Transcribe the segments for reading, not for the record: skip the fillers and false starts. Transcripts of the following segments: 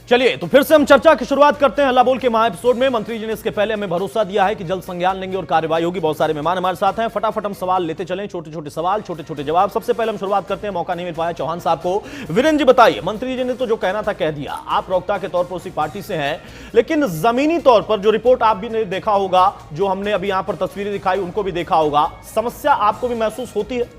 चलिए तो फिर से हम चर्चा की शुरुआत करते हैं हल्ला बोल के महा एपिसोड में। मंत्री जी ने इसके पहले हमें भरोसा दिया है कि जल्द संज्ञान लेंगे और कार्रवाई होगी। बहुत सारे मेहमान हमारे साथ हैं, फटाफट हम सवाल लेते चलें, छोटे छोटे सवाल छोटे छोटे जवाब। सबसे पहले हम शुरुआत करते हैं, मौका नहीं मिल पाया चौहान साहब को। वीरेंद्र जी बताइए, मंत्री जी ने तो जो कहना था कह दिया, आप प्रवक्ता के तौर पर उसी पार्टी से हैं, लेकिन जमीनी तौर पर जो रिपोर्ट आप भी ने देखा होगा, जो हमने अभी यहां पर तस्वीरें दिखाई उनको भी देखा होगा, समस्या आपको भी महसूस होती है?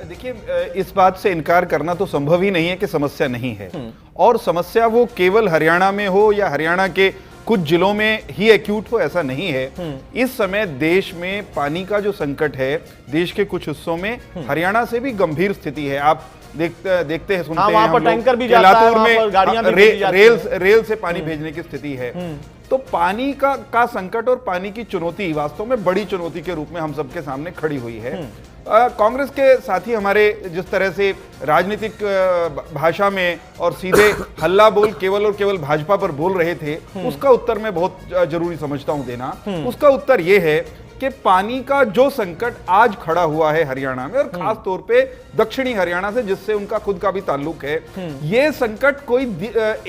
देखिए, इस बात से इनकार करना तो संभव ही नहीं है कि समस्या नहीं है। और समस्या वो केवल हरियाणा में हो या हरियाणा के कुछ जिलों में ही एक्यूट हो, ऐसा नहीं है। इस समय देश में पानी का जो संकट है, देश के कुछ हिस्सों में हरियाणा से भी गंभीर स्थिति है। आप देखते हैं, सुनते हैं, वहां पर टैंकर भी जाता है, वहां पर गाड़ियां भी रेल से पानी भेजने की स्थिति है। तो पानी का संकट और पानी की चुनौती वास्तव में बड़ी चुनौती के रूप में हम सबके सामने खड़ी हुई है। कांग्रेस के साथी हमारे जिस तरह से राजनीतिक भाषा में और सीधे हल्ला बोल केवल और केवल भाजपा पर बोल रहे थे, उसका उत्तर मैं बहुत जरूरी समझता हूं देना। उसका उत्तर यह है कि पानी का जो संकट आज खड़ा हुआ है हरियाणा में, और खास तौर पे दक्षिणी हरियाणा से जिससे उनका खुद का भी ताल्लुक है, ये संकट कोई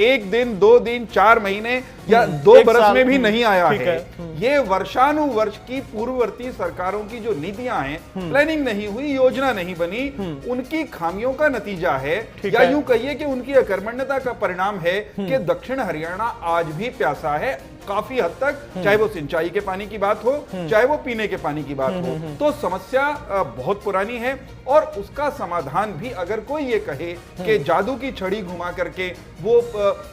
एक दिन, 2 दिन, 4 महीने या 2 बरस में भी नहीं आया है। ये वर्षानुवर्ष की पूर्ववर्ती सरकारों की जो नीतियां हैं, प्लानिंग नहीं हुई, योजना नहीं बनी, उनकी खामियों का नतीजा है, या यूं कहिए कि उनकी अकर्मण्यता का परिणाम है कि दक्षिण हरियाणा आज भी प्यासा है काफी हद तक, चाहे वो सिंचाई के पानी की बात हो, चाहे वो पीने के पानी की बात हो। तो समस्या बहुत पुरानी है, और उसका समाधान भी अगर कोई ये कहे कि जादू की छड़ी घुमा करके वो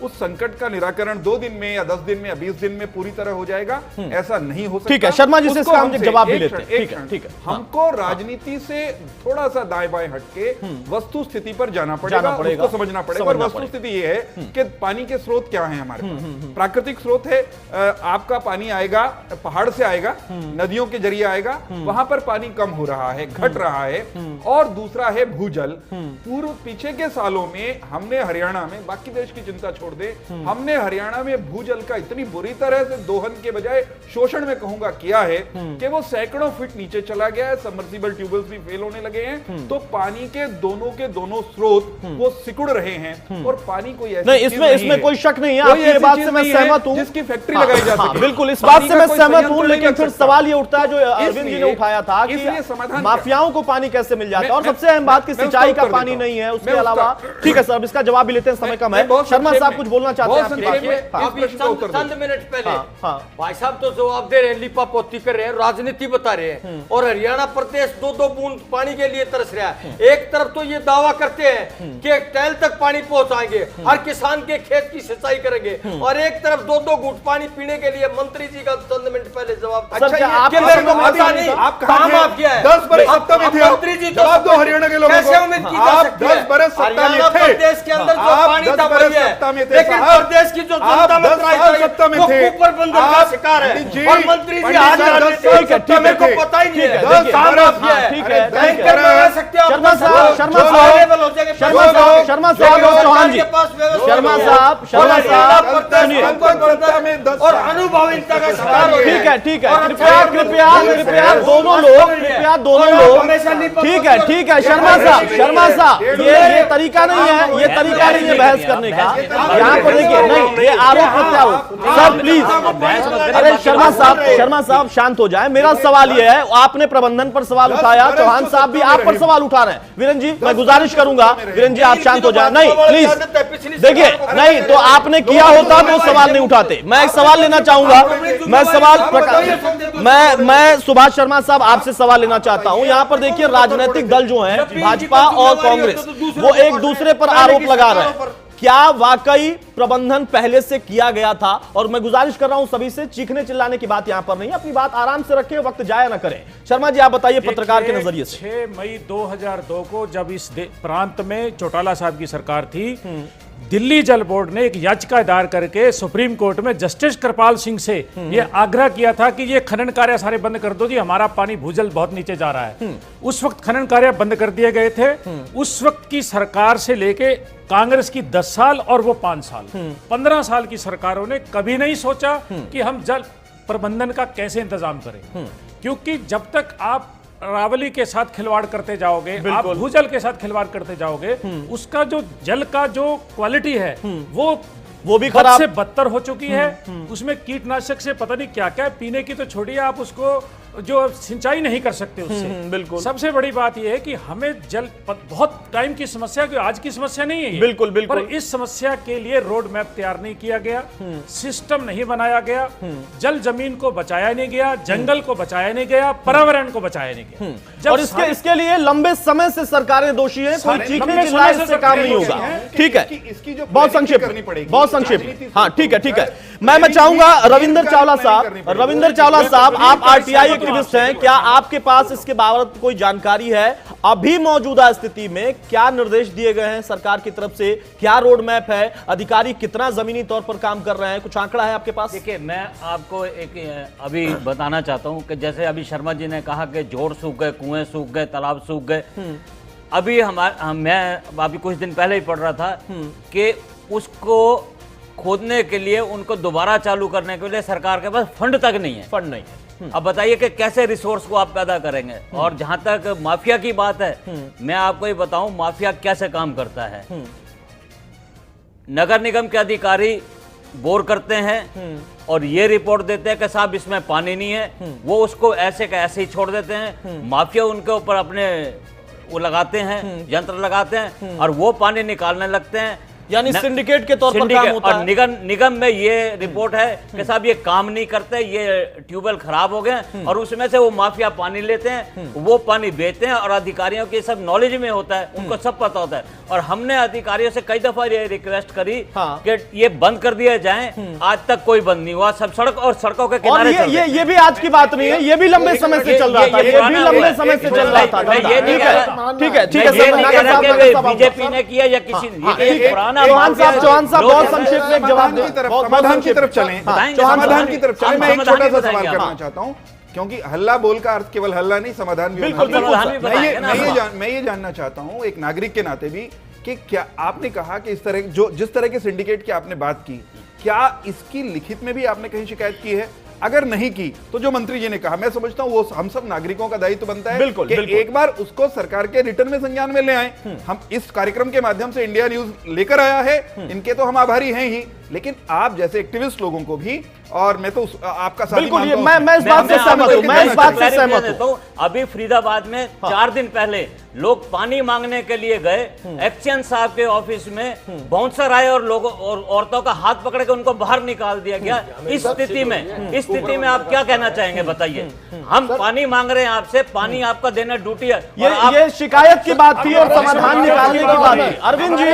उस संकट का निराकरण 2 दिन में या 10 दिन में या 20 दिन में पूरी तरह हो जाएगा, ऐसा नहीं हो सकता। ठीक है, शर्मा जी से इसका हम जवाब भी लेते हैं। ठीक है, हमको राजनीति से थोड़ा सा दाएं बाएं हटके वस्तु स्थिति पर जाना पड़ेगा, उसको समझना पड़ेगा। और वस्तु स्थिति ये है कि पानी के स्रोत क्या है हमारे पास। प्राकृतिक स्रोत है, आपका पानी आएगा पहाड़ से, आएगा नदियों के जरिए आएगा, वहां पर पानी कम हो रहा है, घट रहा है। और दूसरा है भूजल। पूर्व पीछे के सालों में हमने हरियाणा में, बाकी देश की चिंता छोड़ दे, हमने हरियाणा में भूजल का इतनी बुरी तरह से दोहन के बजाय शोषण में कहूंगा किया है कि वो सैकड़ों फीट नीचे चला गया है। सबमर्सिबल ट्यूबवेल्स भी फेल होने लगे हैं। तो पानी के दोनों स्रोत वो सिकुड़ रहे हैं, और पानी कोई ऐसी नहीं, इसमें कोई शक नहीं है, आपकी बात से मैं सहमत हूं, जिसकी फैक्ट्री लगाई जा सके। बिल्कुल, इस बात से मैं सहमत हूं, लेकिन फिर सवाल ये उठता है जो अरविंद जी ने उठाया था कि माफियाओं को पानी कैसे मिल जाता है, और सबसे अहम बात की सिंचाई का पानी नहीं है, उसके अलावा। ठीक है सर, इसका जवाब भी लेते हैं, समय कम है। शर्मा साहब कुछ बोलना चाहते हैं? चंद मिनट पहले भाई साहब तो जवाब दे रहे हैं, लिपा पोती कर रहे हैं, राजनीति बता रहे हैं, और हरियाणा प्रदेश 2-2 बूंद पानी के लिए तरस रहा है। एक तरफ तो ये दावा करते हैं कि टैल तक पानी पहुंचाएंगे, हर किसान के खेत की सिंचाई करेंगे, और एक तरफ 2-2 घूंट पानी पीने के लिए मंत्री जी का चंद मिनट पहले जवाब। अच्छा, आप मेरे को पता नहीं आप किया है। 10 बरस सत्ता में थे, मंत्री जी जवाब दो हरियाणा के लोगों को। आप 10 बरस सत्ता में थे, प्रदेश के अंदर जो पानी था वही है, लेकिन प्रदेश की जो जनता में सत्ता में थे, ऊपर बंदर का शिकार है, और मंत्री जी आज मेरे को पता ही नहीं है। शर्मा साहब और चौहान जी, शर्मा साहब और अनुभविता का शिकार। ठीक है, कृपया दोनों लोग, ठीक है, शर्मा साहब, ये तरीका नहीं है बहस करने का। यहाँ पर देखिए, नहीं, ये आरोप प्रत्यारोप। सर प्लीज, अरे शर्मा साहब शांत हो जाए। मेरा सवाल ये है, आपने प्रबंधन पर सवाल उठाया, चौहान साहब भी आप पर सवाल उठा रहे हैं। वीरेंद्र जी, मैं गुजारिश करूंगा, वीरेंद्र जी आप शांत हो जाए। नहीं प्लीज, देखिए, नहीं तो आपने किया होता तो सवाल नहीं उठाते। मैं एक सवाल लेना चाहूंगा, मैं सुभाष शर्मा साहब आपसे सवाल लेना चाहता हूं। यहां पर देखिए, राजनीतिक दल जो हैं, भाजपा और कांग्रेस, वो एक दूसरे पर आरोप लगा रहे हैं। क्या वाकई प्रबंधन पहले से किया गया था? और मैं गुजारिश कर रहा हूं सभी से, चीखने चिल्लाने की बात यहां पर नहीं, अपनी बात आराम से रखें, वक्त जाया ना करें। शर्मा जी आप बताइए पत्रकार के नजरिए से। 6 मई 2002 को जब इस प्रांत में चौटाला साहब की सरकार थी, दिल्ली जल बोर्ड ने एक याचिका दायर करके सुप्रीम कोर्ट में जस्टिस कृपाल सिंह से यह आग्रह किया था कि ये खनन कार्य सारे बंद कर दो जी, हमारा पानी भूजल बहुत नीचे जा रहा है। उस वक्त खनन कार्य बंद कर दिए गए थे। उस वक्त की सरकार से लेके कांग्रेस की 10 साल और वो 5 साल, 15 साल की सरकारों ने कभी नहीं सोचा कि हम जल प्रबंधन का कैसे इंतजाम करें, क्योंकि जब तक आप रावली के साथ खिलवाड़ करते जाओगे, आप भूजल के साथ खिलवाड़ करते जाओगे, उसका जो जल का जो क्वालिटी है वो वो भी हद खराब। से बदतर हो चुकी है। उसमें कीटनाशक से पता नहीं क्या क्या है, पीने की तो छोड़िए, आप उसको जो सिंचाई नहीं कर सकते उससे। बिल्कुल। सबसे बड़ी बात यह है कि हमें जल बहुत टाइम की समस्या, कि आज की समस्या नहीं है ये। बिल्कुल, बिल्कुल। पर इस समस्या के लिए रोड मैप तैयार नहीं किया गया, सिस्टम नहीं बनाया गया, जल जमीन को बचाया नहीं गया, जंगल को बचाया नहीं गया, पर्यावरण को बचाया नहीं गया। जब और इसके लिए लंबे समय से सरकारें दोषी हैं, कोई चीखने चिल्लाए से काम नहीं होगा। ठीक है, इसकी जो बहुत संक्षेप करनी पड़ेगी, बहुत संक्षेप। राजनीति हाँ ठीक है, ठीक है। मैं चाहूंगा रविंदर चावला साहब, आप आरटीआई एक्टिविस्ट हैं, क्या आपके पास इसके बाबत कोई जानकारी है? अभी मौजूदा स्थिति में क्या निर्देश दिए गए हैं सरकार की तरफ से, क्या रोड मैप है, अधिकारी कितना जमीनी तौर पर काम कर रहे हैं, कुछ आंकड़ा है आपके पास? देखिए, मैं आपको एक अभी बताना चाहता हूं कि जैसे अभी शर्मा जी ने कहा कि जोड़ सूख गए, कुएं सूख गए, तालाब सूख गए। अभी मैं अभी कुछ दिन पहले ही पढ़ रहा था कि उसको खोदने के लिए, उनको दोबारा चालू करने के लिए सरकार के पास फंड तक नहीं है। फंड नहीं। अब बताइए कि कैसे रिसोर्स को आप पैदा करेंगे। और जहां तक माफिया की बात है, मैं आपको ये बताऊं माफिया कैसे काम करता है। नगर निगम के अधिकारी बोर करते हैं और ये रिपोर्ट देते हैं कि साहब इसमें पानी नहीं है, वो उसको ऐसे का ऐसे ही छोड़ देते हैं। माफिया उनके ऊपर अपने वो लगाते हैं, यंत्र लगाते हैं और वो पानी निकालने लगते हैं, यानी सिंडिकेट के तौर पर काम होता है। निगम में ये रिपोर्ट है कि साहब ये काम नहीं करते, ये ट्यूबवेल खराब हो गए और उसमें से वो माफिया पानी लेते हैं, वो पानी बेचते हैं और अधिकारियों के सब नॉलेज में होता है, उनको सब पता होता है। और हमने अधिकारियों से कई दफा ये रिक्वेस्ट करी कि ये बंद कर दिया जाए, आज तक कोई बंद नहीं हुआ। सब सड़क और सड़कों के किनारे ये भी आज की बात नहीं है, ये भी लंबे समय से चल रहा था, ये भी लंबे समय से चल रहा था। ठीक है, ठीक है। बीजेपी ने किया या किसी ने, पुराना चौहान साहब बहुत संक्षेप में जवाब दें। समाधान की तरफ चलें, समाधान की तरफ चलें। मैं एक छोटा सा सवाल करना चाहता हूं, क्योंकि हल्ला बोल का अर्थ केवल हल्ला नहीं, समाधान भी होना चाहिए। मैं ये जानना चाहता हूं एक नागरिक के नाते भी कि क्या आपने कहा कि इस तरह जिस तरह के सिंडिकेट की आपने बात की, क्या इसकी लिखित में भी आपने कहीं शिकायत की है? अगर नहीं की तो जो मंत्री जी ने कहा, मैं समझता हूं वो हम सब नागरिकों का दायित्व बनता है बिल्कुल, कि बिल्कुल। एक बार उसको सरकार के रिटर्न में संज्ञान में ले आए। हम इस कार्यक्रम के माध्यम से इंडिया न्यूज लेकर आया है, इनके तो हम आभारी हैं ही, लेकिन आप जैसे एक्टिविस्ट लोगों को भी, और मैं तो आपका साथी बिल्कुल, मानता हूं। मैं इस बात से सहमत हूं, मैं इस बात से सहमत हूं। अभी फरीदाबाद में 4 दिन पहले लोग पानी मांगने के लिए गए, एक्सचेंज साहब के ऑफिस में बाउंसर आए और लोगों और औरतों का हाथ पकड़ के उनको बाहर निकाल दिया गया। इस स्थिति में आप क्या कहना चाहेंगे बताइए? हम पानी मांग रहे हैं आपसे, पानी आपका देना ड्यूटी है। ये शिकायत की बात थी और समाधान निकालने की बात थी। अरविंद जी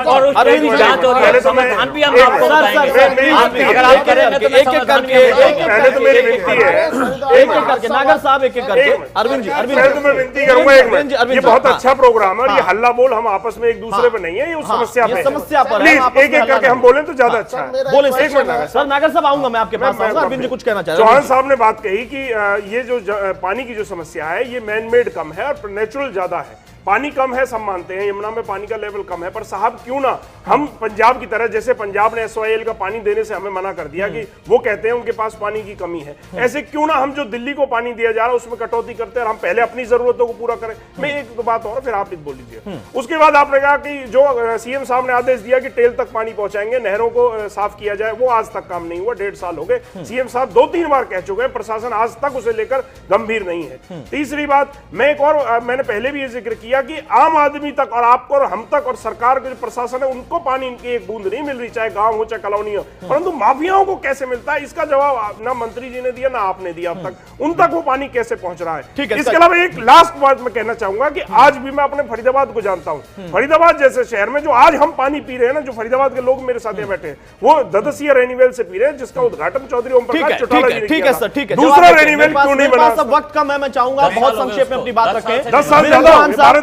और जांच हो रही है, समाधान भी हम आपको बताएंगे। अगर आप करेंगे तो एक एक करके, पहले तो मेरी विनती है, एक एक करके नागर साहब, एक एक करके। अरविंद जी, पहले तो मैं विनती करूंगा एक मिनट, ये बहुत अच्छा प्रोग्राम है और ये हल्ला बोल हम आपस में एक दूसरे पे नहीं है, ये उस समस्या पे, समस्या पर प्लीज एक एक करके हम बोलें तो ज्यादा अच्छा है। बोले एक मिनट सर, नागर साहब आऊंगा मैं आपके पास। अरविंद जी कुछ कहना चाह रहे हैं? चौहान साहब ने बात कही कि ये जो पानी की जो समस्या है ये मैन मेड कम है और नेचुरल ज्यादा है। पानी कम है, सब मानते हैं, यमुना में पानी का लेवल कम है, पर साहब क्यों ना हम पंजाब की तरह, जैसे पंजाब ने SYL का पानी देने से हमें मना कर दिया कि वो कहते हैं उनके पास पानी की कमी है, ऐसे क्यों ना हम जो दिल्ली को पानी दिया जा रहा है उसमें कटौती करते हैं और हम पहले अपनी जरूरतों को पूरा करें। मैं एक बात और फिर आप बोल लीजिए। उसके बाद आपने कहा कि जो CM साहब ने आदेश दिया कि टेल तक पानी पहुंचाएंगे, नहरों को साफ किया जाए, वो आज तक काम नहीं हुआ, 1.5 साल हो गए। CM साहब 2-3 बार कह चुके हैं, प्रशासन आज तक उसे लेकर गंभीर नहीं है। तीसरी बात, मैं एक और मैंने पहले भी ये जिक्र किया कि आम आदमी तक और आपको और हम तक और सरकार के जो प्रशासन है उनको पानी की एक बूंद नहीं मिल रही, चाहे गांव हो चाहे कॉलोनी हो, परंतु माफियाओं को कैसे मिलता है इसका जवाब ना मंत्री जी ने दिया ना आपने दिया अब तक। उन तक वो पानी कैसे पहुंच रहा है? इसके अलावा एक लास्ट बात मैं कहना चाहूंगा कि आज भी मैं अपने फरीदाबाद को जानता हूं। फरीदाबाद जैसे शहर में जो आज हम पानी पी रहे हैं ना, जो फरीदाबाद के लोग मेरे साथ बैठे हैं वो ददसिया रेनीवेल से पी रहे हैं, जिसका उद्घाटन चौधरी ओम प्रकाश चौटाला जी ने किया था। ठीक है, दूसरा रेनीवेल क्यों नहीं बना? सब वक्त कम है, मैं चाहूंगा बहुत संक्षेप में अपनी बात रखें। 10 साल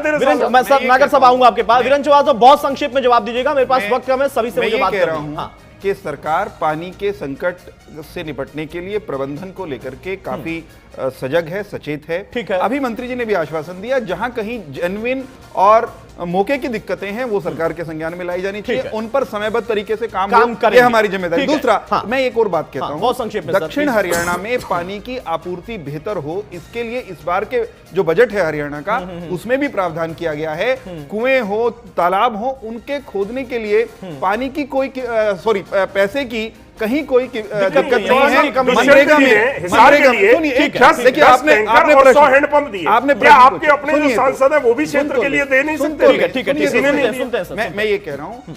नागर साहब आऊंगा आपके पास। वीरेंद्र चौहान साहब बहुत संक्षेप में जवाब दीजिएगा, मेरे पास वक्त कम है, सभी से मुझे बात करनी है। कि सरकार पानी के संकट से निपटने के लिए प्रबंधन को लेकर के काफी सजग है, सचेत है। ठीक है। अभी मंत्री जी ने भी आश्वासन दिया, जहां कहीं जेन्युइन और मौके की दिक्कतें हैं वो सरकार के संज्ञान में लाई जानी चाहिए, उन पर समयबद्ध तरीके से काम काम हो, करेंगे। ये हमारी जिम्मेदारी। दूसरा, हाँ। मैं एक और बात कहता हाँ, हूं, बहुत संक्षेप में सर, दक्षिण प्लीज। हरियाणा में पानी की आपूर्ति बेहतर हो, इसके लिए इस बार के जो बजट है हरियाणा का, उसमें भी प्रावधान किया गया है। कुएं हो, तालाब हो, उनके खोदने के लिए पानी की कोई पैसे की कहीं कोई दिक्कत नहीं है। मनरेगा में हिसार के लिए सुनिए, ठीक है, देखिए, आपने 100 हैंडपंप दिए, आपने क्या आपके अपने जो सांसद है वो भी क्षेत्र के लिए दे नहीं सकते? ठीक है, किसी ने नहीं दिया। सुनते हैं सर। मैं ये कह रहा हूं,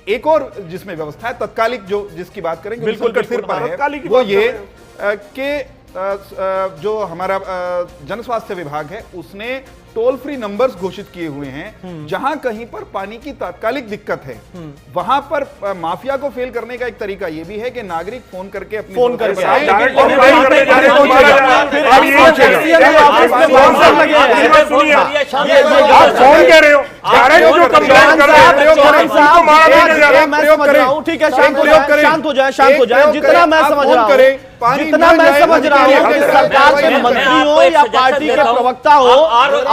एक और जिसमें व्यवस्था है तत्कालिक, जो जिसकी बात करेंगे बिल्कुल, संकट सिर पर तत्कालिक है, की वो बात ये कर कि जो हमारा जन स्वास्थ्य विभाग है उसने टोल फ्री नंबर्स घोषित किए हुए हैं। जहां कहीं पर पानी की तात्कालिक दिक्कत है वहां पर माफिया को फेल करने का एक तरीका यह भी है कि नागरिक फोन करके अपनी फोन करके बताएं। डायरेक्ट और कॉल करके फिर डायरेक्ट पहुंचेगा। फिर अब आप ये ये शख्सियत ये जो आपके आप स्पॉन्सर लगे हैं, ये बात सुनिए, ये आप फोन कह रहे हो, डायरेक्ट जो कंप्लेंट कर रहे हो, उनको मारा नहीं जा रहा। मैं समझ रहा हूं, ठीक है, शांत हो प्रयोग जाए, करें। शांत हो जाए, शांत हो जाए। एक जितना प्रयोग मैं करें, समझ आप रहा फोन करें, हूं, पानी जितना मिल मैं जाए, समझ रहा हूं कि अधिकारी सरकार के मैं मंत्री आपको हो एक या सजेशन पार्टी के देता हूं। प्रवक्ता हो,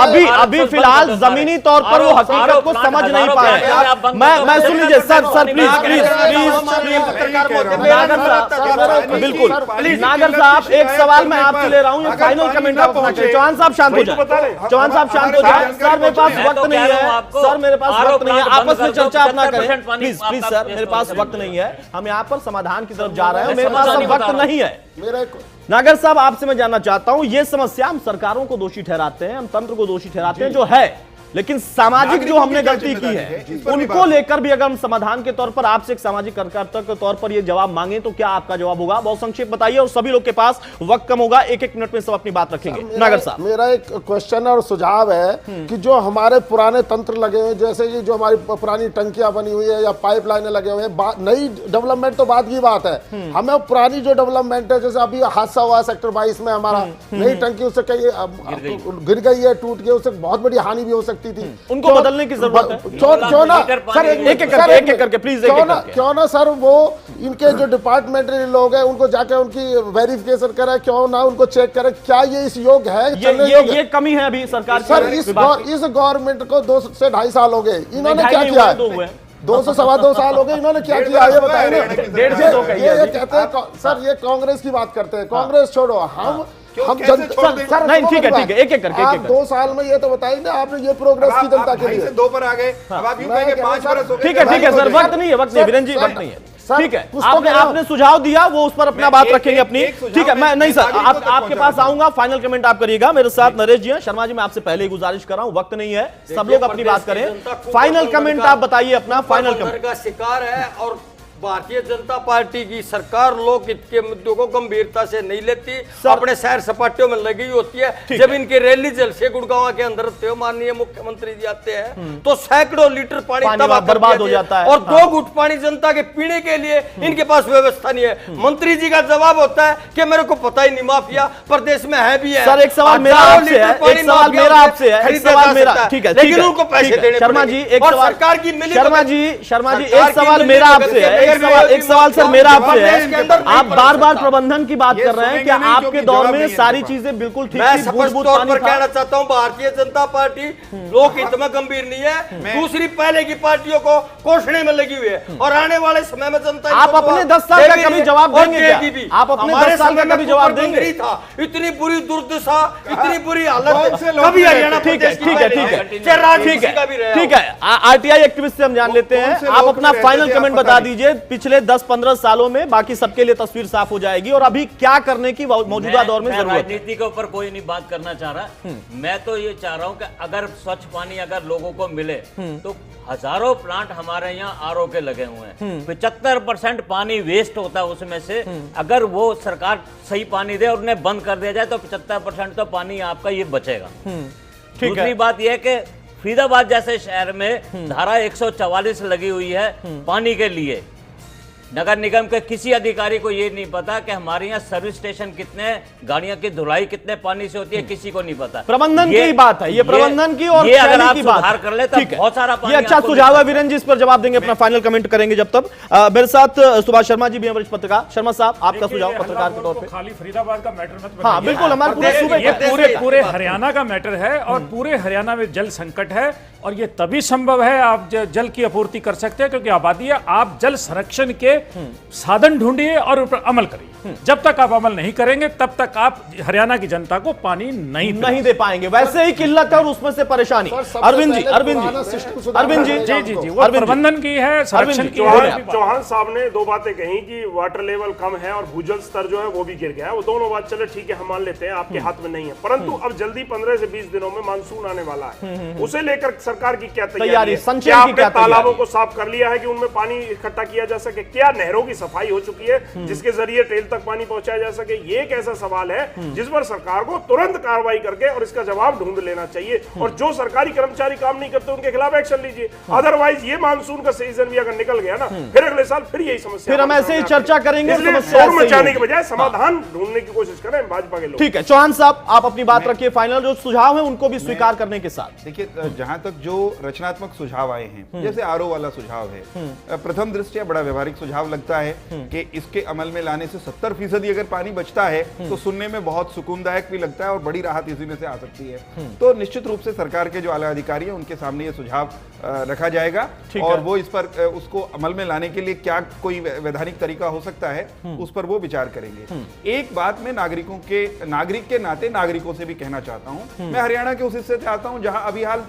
अभी फिलहाल जमीनी तौर पर वो हकीकत को समझ नहीं पाए। मैं सुन लीजिए सर, प्लीज बिल्कुल नागर साहब, एक सवाल मैं आपसे ले रहा हूँ, फाइनल कमेंट आप अपना करें। चौहान साहब शांत हो जाए, चौहान साहब शांत हो जाए। सर मेरे पास वक्त नहीं है, सर मेरे पास वक्त नहीं है, आपस में चर्चा अपना करें प्लीज प्लीज। सर मेरे पास वक्त नहीं है, हम यहाँ पर समाधान की तरफ जा रहे हैं, मेरे पास अब वक्त नहीं है। नागर साहब, आपसे मैं जानना चाहता हूं, ये समस्या हम सरकारों को दोषी ठहराते हैं, हम तंत्र को दोषी ठहराते हैं, जो है, लेकिन सामाजिक जो हमने गलती की है उनको लेकर भी अगर हम समाधान के तौर पर आपसे एक सामाजिक कार्यकर्ता के तौर पर ये जवाब मांगे तो क्या आपका जवाब होगा? बहुत संक्षेप बताइए, और सभी लोग के पास वक्त कम होगा, एक एक मिनट में सब अपनी बात रखेंगे। नागर साहब, मेरा एक क्वेश्चन और सुझाव है कि जो हमारे पुराने तंत्र लगे हुए, जैसे कि जो हमारी पुरानी टंकियां बनी हुई है या पाइपलाइनें लगे हुए हैं, नई डेवलपमेंट तो बाद की बात है, हमें पुरानी जो डेवलपमेंट है, जैसे अभी हादसा हुआ सेक्टर 22 में हमारा, नई टंकी उससे कहीं गिर गई है, टूट गई, उससे बहुत बड़ी हानि भी हो सकती थी, उनको बदलने की जरूरत है। क्यों ना सर, एक एक करके प्लीज, क्यों ना सर वो इनके जो डिपार्टमेंटरी लोग हैं उनको जाके उनकी वेरिफिकेशन करें, क्यों ना उनको चेक करें क्या ये इस योग है, ये कमी है अभी सरकार की। सर इस गवर्नमेंट को 2 से 2.5 साल हो गए, इन्होंने क्या किया? 2 से 2.25 साल हो गए, इन्होंने क्या किया ये बताएं ना। 1.5 से 2 ये कहते हैं सर, ये कांग्रेस की बात करते हैं, कांग्रेस छोड़ो, हम सर नहीं, ठीक है, एक एक करके। आप 2 साल में ये तो बताइए ना, आपने ये प्रोग्रेस की जनता के लिए 2 पर आ गए, अब आप यूं कहेंगे 5 बरस हो गए। ठीक है सर, वक्त नहीं है वीरेंद्र जी, वक्त नहीं है, ठीक है। आपने सुझाव दिया, वो उस पर अपना बात रखेंगे अपनी, ठीक है। मैं नहीं सर, आपके पास आऊंगा, फाइनल कमेंट आप करिएगा। मेरे साथ नरेश जी हैं, शर्मा जी मैं आपसे पहले ही गुजारिश कर रहा हूं, वक्त नहीं है, सब लोग अपनी बात करें। फाइनल कमेंट आप बताइए अपना, फाइनल कमेंट। का शिकार है और भारतीय जनता पार्टी की सरकार लोक हित के मुद्दों को गंभीरता से नहीं लेती, अपने सैर सपाटियों में लगी होती है। जब इनके रैली जलसे गुड़गांव के अंदर होते हो, माननीय मुख्यमंत्री जी आते हैं तो सैकड़ों लीटर पानी बर्बाद हो जाता है, और 2 घुट पानी जनता के पीने के लिए इनके पास व्यवस्था नहीं है। मंत्री जी का जवाब होता है कि मेरे को पता ही नहीं, माफिया प्रदेश में है भी है। सर एक सवाल मेरा आपसे है, ठीक है, लेकिन उनको पैसे देने शर्मा जी, एक और सवाल सरकार की शर्मा जी एक सवाल मेरा आपसे है, एक सवाल सर मेरा आपसे है। आप बार-बार प्रबंधन की बात कर रहे हैं, क्या आपके दौर में सारी चीजें बिल्कुल ठीक मैं थी? स्पष्ट तौर पर कहना चाहता हूं, भारतीय जनता पार्टी लोक हित में गंभीर नहीं है, दूसरी पहले की पार्टियों को कोसने में लगी हुई है, और आने वाले समय में जनता आप अपने 10 साल का कभी जवाब देंगे क्या? आप अपने 10 साल का कभी जवाब देंगे? इतनी बुरी दुर्दशा, इतनी बुरी हालत कभी हरियाणा ठीक है। आरटीआई एक्टिविस्ट से हम जान लेते हैं, आप अपना फाइनल कमेंट बता दीजिए पिछले 10-15 सालों में, बाकी सबके लिए तस्वीर साफ हो जाएगी, और अभी क्या करने की मौजूदा दौर में जरूरत है। राजनीति के ऊपर कोई नहीं बात करना चाह रहा, मैं तो ये चाह रहा हूं कि अगर स्वच्छ पानी अगर लोगों को मिले तो हजारों प्लांट हमारे यहाँ आरओ के लगे हुए हैं, 75% पानी वेस्ट होता है उसमें से, अगर वो सरकार सही पानी दे और उन्हें बंद कर दिया जाए तो 75% तो पानी आपका ये बचेगा। दूसरी बात यह है कि फरीदाबाद जैसे शहर में धारा 144 लगी हुई है पानी के लिए, नगर निगम के किसी अधिकारी को ये नहीं पता कि हमारे यहाँ सर्विस स्टेशन कितने हैं, गाड़ियां की धुलाई कितने पानी से होती है, किसी को नहीं पता। प्रबंधन की बात है, ये प्रबंधन की और अगर आप की बात सुधार कर ले तो बहुत सारा पानी। ये अच्छा सुझाव है वीरेन जी, इस पर जवाब देंगे, अपना फाइनल कमेंट करेंगे जब तक। मेरे साथ सुभाष शर्मा जी भी हैं, वरिष्ठ पत्रकार। शर्मा साहब, आपका सुझाव पत्रकार के तौर पे। खाली फरीदाबाद का मैटर मत हाँ बिल्कुल, हमारे पूरे सूबे ये पूरे हरियाणा का मैटर है और पूरे हरियाणा में जल संकट है और ये तभी संभव है आप जल की आपूर्ति कर सकते हैं क्योंकि आबादी है। आप जल संरक्षण के साधन ढूंढिए और उस पर अमल करिए। जब तक आप अमल नहीं करेंगे तब तक आप हरियाणा की जनता को पानी नहीं दे पाएंगे। वैसे ही किल्लत है और उसमें से परेशानी। अरविंद जी वो प्रबंधन की है, संरक्षण की है। चौहान साहब ने दो बातें कही कि वाटर लेवल कम है और भूजल स्तर जो है वो भी गिर गया है। वो दोनों बात चले ठीक है, हम मान लेते हैं, आपके हाथ में नहीं है, परंतु अब जल्दी 15 से 20 दिनों में मानसून आने वाला है। उसे लेकर सरकार की क्या तैयारी है? क्या आपने तालाबों को साफ कर लिया है कि उनमें पानी इकट्ठा किया जा सके? क्या नहरों की सफाई हो चुकी है जिसके जरिए टेल तक पानी पहुंचाया जा सके? ये एक ऐसा सवाल है जिस पर सरकार को तुरंत कार्रवाई करके और इसका जवाब ढूंढ लेना चाहिए। और जो सरकारी कर्मचारी काम नहीं करते उनके खिलाफ एक्शन लीजिए। अदरवाइज ये मानसून का सीजन भी अगर निकल गया ना, फिर अगले साल फिर यही समस्या, फिर हम ऐसे ही चर्चा करेंगे। शोर मचाने के बजाय समाधान ढूंढने की कोशिश करें भाजपा के लोग। ठीक है चौहान साहब, आप अपनी बात रखिए, फाइनल जो सुझाव है उनको भी स्वीकार करने के साथ। देखिए, जहां तक जो रचनात्मक सुझाव आए हैं, जैसे आरओ वाला सुझाव है, प्रथम दृष्टया बड़ा व्यवहारिक सुझाव लगता है कि इसके अमल में लाने से 70% अगर पानी बचता है तो सुनने में बहुत सुकूनदायक भी लगता है और बड़ी राहत इसी में से आ सकती है। तो निश्चित रूप से सरकार के जो आला अधिकारी हैं उनके सामने ये सुझाव रखा जाएगा और वो इस पर उसको अमल में लाने के लिए क्या कोई वैधानिक तरीका हो सकता है उस पर वो विचार करेंगे। एक बात मैं नागरिक के नाते नागरिकों से भी कहना चाहता हूं। मैं हरियाणा के उस हिस्से से आता हूं जहां अभी हाल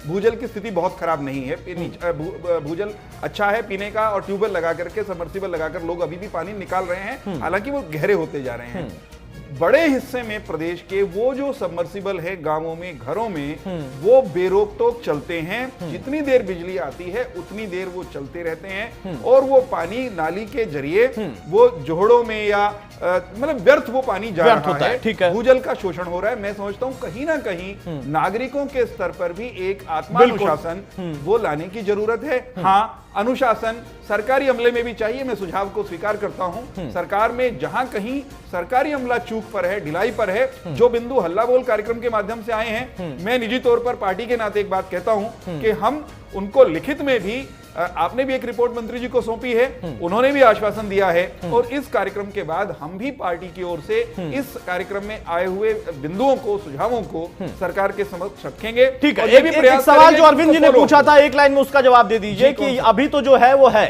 भूजल की स्थिति बहुत खराब नहीं है। भूजल अच्छा है पीने का और ट्यूबवेल लगा करके, सबमर्सिबल लगाकर लोग अभी भी पानी निकाल रहे हैं, हालांकि वो गहरे होते जा रहे हैं। बड़े हिस्से में प्रदेश के वो जो सबमर्सिबल है गांवों में, घरों में, वो बेरोक टोक चलते हैं। जितनी देर बिजली आती है उतनी देर वो चलते रहते हैं और वो पानी नाली के जरिए वो जोहड़ों में या मतलब व्यर्थ वो पानी जा रहा है। ठीक है, भूजल का शोषण हो रहा है। मैं समझता हूं कहीं ना कहीं नागरिकों के स्तर पर भी एक आत्मानुशासन वो लाने की जरूरत है। हाँ, अनुशासन सरकारी अमले में भी चाहिए। मैं सुझाव को स्वीकार करता हूं। सरकार में जहां कहीं सरकारी अमला चूक पर है, ढिलाई पर है, जो बिंदु हल्ला बोल कार्यक्रम के माध्यम से आए हैं, मैं निजी तौर पर पार्टी के नाते एक बात कहता हूं कि हम उनको लिखित में भी, आपने भी एक रिपोर्ट मंत्री जी को सौंपी है, उन्होंने भी आश्वासन दिया है और इस कार्यक्रम के बाद हम भी पार्टी की ओर से इस कार्यक्रम में आए हुए बिंदुओं को, सुझावों को सरकार के समक्ष रखेंगे। ठीक है, एक सवाल जो अरविंद जी ने पूछा था, एक लाइन में उसका जवाब दे दीजिए कि अभी तो जो है वो है,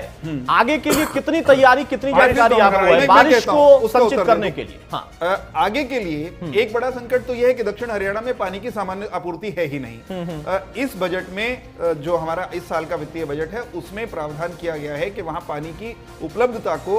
आगे के लिए कितनी तैयारी, कितनी जानकारी आपको है बारिश को संचित करने के लिए? हाँ, आगे के लिए एक बड़ा संकट तो यह है कि दक्षिण हरियाणा में पानी की सामान्य आपूर्ति है ही नहीं। इस बजट में जो हमारा इस साल का वित्तीय बजट है उसमें प्रावधान किया गया है कि वहां पानी की उपलब्धता को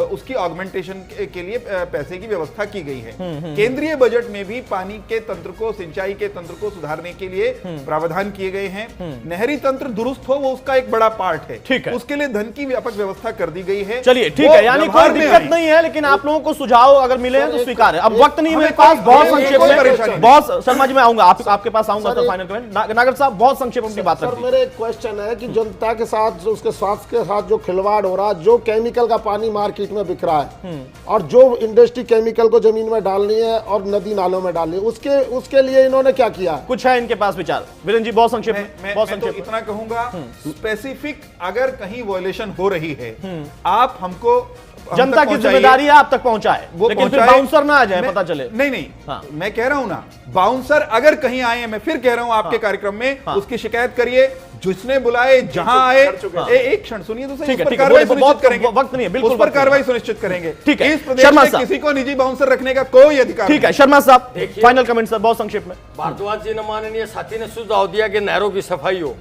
उसकी ऑगमेंटेशन के लिए पैसे की व्यवस्था की गई है। केंद्रीय बजट में भी पानी के तंत्र को, सिंचाई के तंत्र को सुधारने के लिए प्रावधान किए गए हैं। नहरी तंत्र दुरुस्त हो वो उसका एक बड़ा पार्ट है। ठीक है, उसके लिए धन की व्यापक व्यवस्था कर दी गई है। चलिए ठीक है, यानी कोई दिक्कत नहीं है, लेकिन आप लोगों को सुझाव अगर मिले हैं तो स्वीकार है। अब वक्त नहीं मेरे पास, बहुत संक्षेप में, बहुत शर्मा जी मैं आऊंगा आपके पास आऊंगा सर फाइनल कमेंट। नागर साहब बहुत संक्षेप में बात सर, मेरे एक क्वेश्चन है कि जनता के साथ, उसके स्वास्थ्य के साथ जो खिलवाड़ हो रहा है, जो केमिकल का पानी मार्केट में बिक रहा है और जो इंडस्ट्री केमिकल को जमीन में डालनी है और नदी नालों में डालनी है, उसके लिए इन्होंने क्या किया? कुछ है इनके पास विचार? वीरेंद्र जी बहुत संक्षेप में। मैं तो इतना कहूंगा, स्पेसिफिक अगर कहीं वॉयलेशन हो रही है, आप हमको, जनता की जिम्मेदारी है आप तक पहुंचाए, लेकिन फिर बाउंसर ना आ जाए, पता चले। नहीं, मैं कह रहा हूं ना, बाउंसर अगर कहीं आए, मैं फिर कह रहा हूं आपके कार्यक्रम में उसकी शिकायत करिए, जिसने बुलाए जहां आए। एक क्षण सुनिए तो सही, कार्रवाई सुनिश्चित करेंगे। वक्त नहीं है, बिल्कुल उस पर कार्रवाई सुनिश्चित करेंगे। ठीक है, इस प्रदेश में किसी को निजी बाउंसर रखने का कोई अधिकार नहीं। ठीक है, शर्मा साहब फाइनल कमेंट सर, बहुत संक्षेप में। भारद्वाज जी ने, माननीय साथी ने सुझाव दिया कि नहरों की सफाई हो।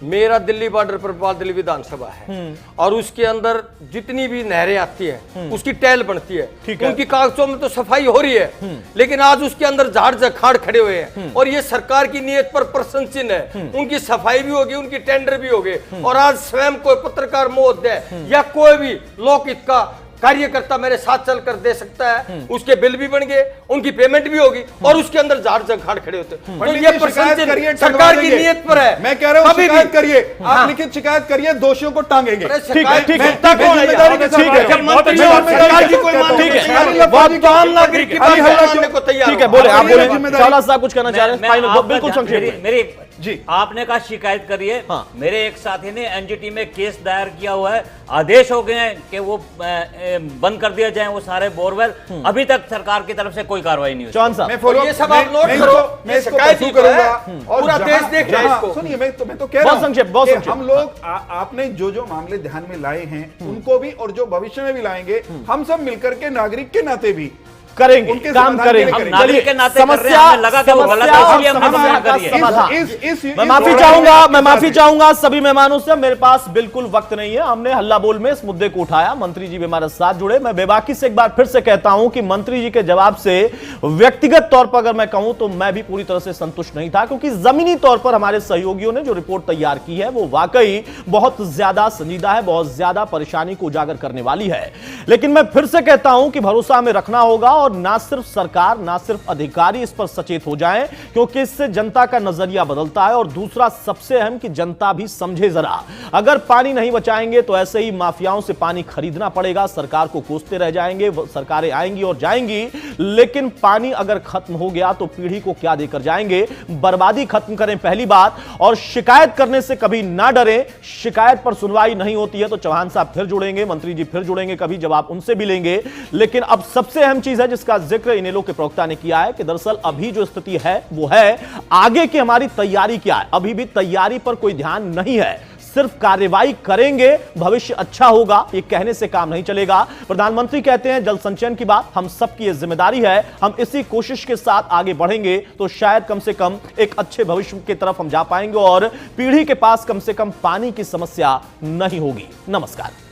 मेरा दिल्ली बॉर्डर पर दिल्ली विधानसभा है और उसके अंदर जितनी भी नहरें आती है उसकी टैल बनती है, उनकी कागजों में तो सफाई हो रही है, लेकिन आज उसके अंदर झाड़ झखाड़ खड़े हुए हैं और ये सरकार की नीयत पर प्रशंसनीय है। उनकी सफाई भी होगी, उनकी टेंडर भी होगी और आज स्वयं कोई पत्रकार महोदय या कोई भी लोकहित का कार्यकर्ता मेरे साथ चलकर दे सकता है, उसके बिल भी बन गए, उनकी पेमेंट भी होगी और उसके अंदर झाड़ जंखाड़ खड़े होते। तो ये प्रश्न सरकार की नीयत पर है। मैं कह रहा हूं शिकायत करिए, आप लिखित शिकायत करिए, दोषियों को टांगेंगे। ठीक है, ठीक है, ठीक है, बोले आप, बोले चावला साहब कुछ कहना चाह रहे हैं, बिल्कुल संक्षेप में। जी, आपने कहा शिकायत करिए। मेरे एक साथी ने एनजीटी में केस दायर किया हुआ है, आदेश हो गए हैं कि वो बंद कर दिया जाए वो सारे बोरवेल। अभी तक सरकार की तरफ से कोई कार्रवाई नहीं हुई। चौहान साहब, ये सब आप नोट करो, मैं शिकायत ही करूंगा, पूरा देश देख रहा है इसको। सुनिए, मैं तो कह रहा हूं, बहुत संक्षेप। हम लोग आपने जो मामले ध्यान में लाए हैं उनको भी, और जो भविष्य में भी लाएंगे, हम सब मिलकर के नागरिक के नाते भी करेंगे, काम करेंगे। हम नागरिक के नाते समस्या लगा कि वो गलत है, इसलिए हमने मना करी है। मैं माफी चाहूंगा सभी मेहमानों से, मेरे पास बिल्कुल वक्त नहीं है। हमने हल्ला बोल में इस मुद्दे को उठाया, मंत्री जी भी हमारे साथ जुड़े। मैं बेबाकी से एक बार फिर से कहता हूं कि मंत्री जी के जवाब से व्यक्तिगत तौर पर अगर मैं कहूं तो मैं भी पूरी तरह से संतुष्ट नहीं था, क्योंकि जमीनी तौर पर हमारे सहयोगियों ने जो रिपोर्ट तैयार की है वो वाकई बहुत ज्यादा संजीदा है, बहुत ज्यादा परेशानी को उजागर करने वाली है। लेकिन मैं फिर से कहता हूं कि भरोसा हमें रखना होगा, और ना सिर्फ सरकार, ना सिर्फ अधिकारी इस पर सचेत हो जाएं, क्योंकि इससे जनता का नजरिया बदलता है। और दूसरा सबसे अहम कि जनता भी समझे जरा, अगर पानी नहीं बचाएंगे तो ऐसे ही माफियाओं से पानी खरीदना पड़ेगा, सरकार को कोसते रह जाएंगे, सरकारें आएंगी और जाएंगी, लेकिन पानी अगर खत्म हो गया तो पीढ़ी को क्या देकर जाएंगे। बर्बादी खत्म करें पहली बात, और शिकायत करने से कभी ना डरें। शिकायत पर सुनवाई नहीं होती है तो चौहान साहब फिर जुड़ेंगे, मंत्री जी फिर जुड़ेंगे, कभी जवाब उनसे भी लेंगे। लेकिन अब सबसे अहम चीज है जिसका जिक्र इनेलो के प्रवक्ता ने किया है कि दरअसल अभी जो स्थिति है वो है आगे की हमारी तैयारी क्या है। अभी भी तैयारी पर कोई ध्यान नहीं है, सिर्फ कार्रवाई करेंगे भविष्य अच्छा होगा, ये कहने से काम नहीं चलेगा। प्रधानमंत्री कहते हैं जल संचयन की बात हम सबकी ये जिम्मेदारी है, हम इसी कोशिश के साथ आगे बढ़ेंगे तो शायद कम से कम एक अच्छे भविष्य की तरफ हम जा पाएंगे और पीढ़ी के पास कम से कम पानी की समस्या नहीं होगी। नमस्कार।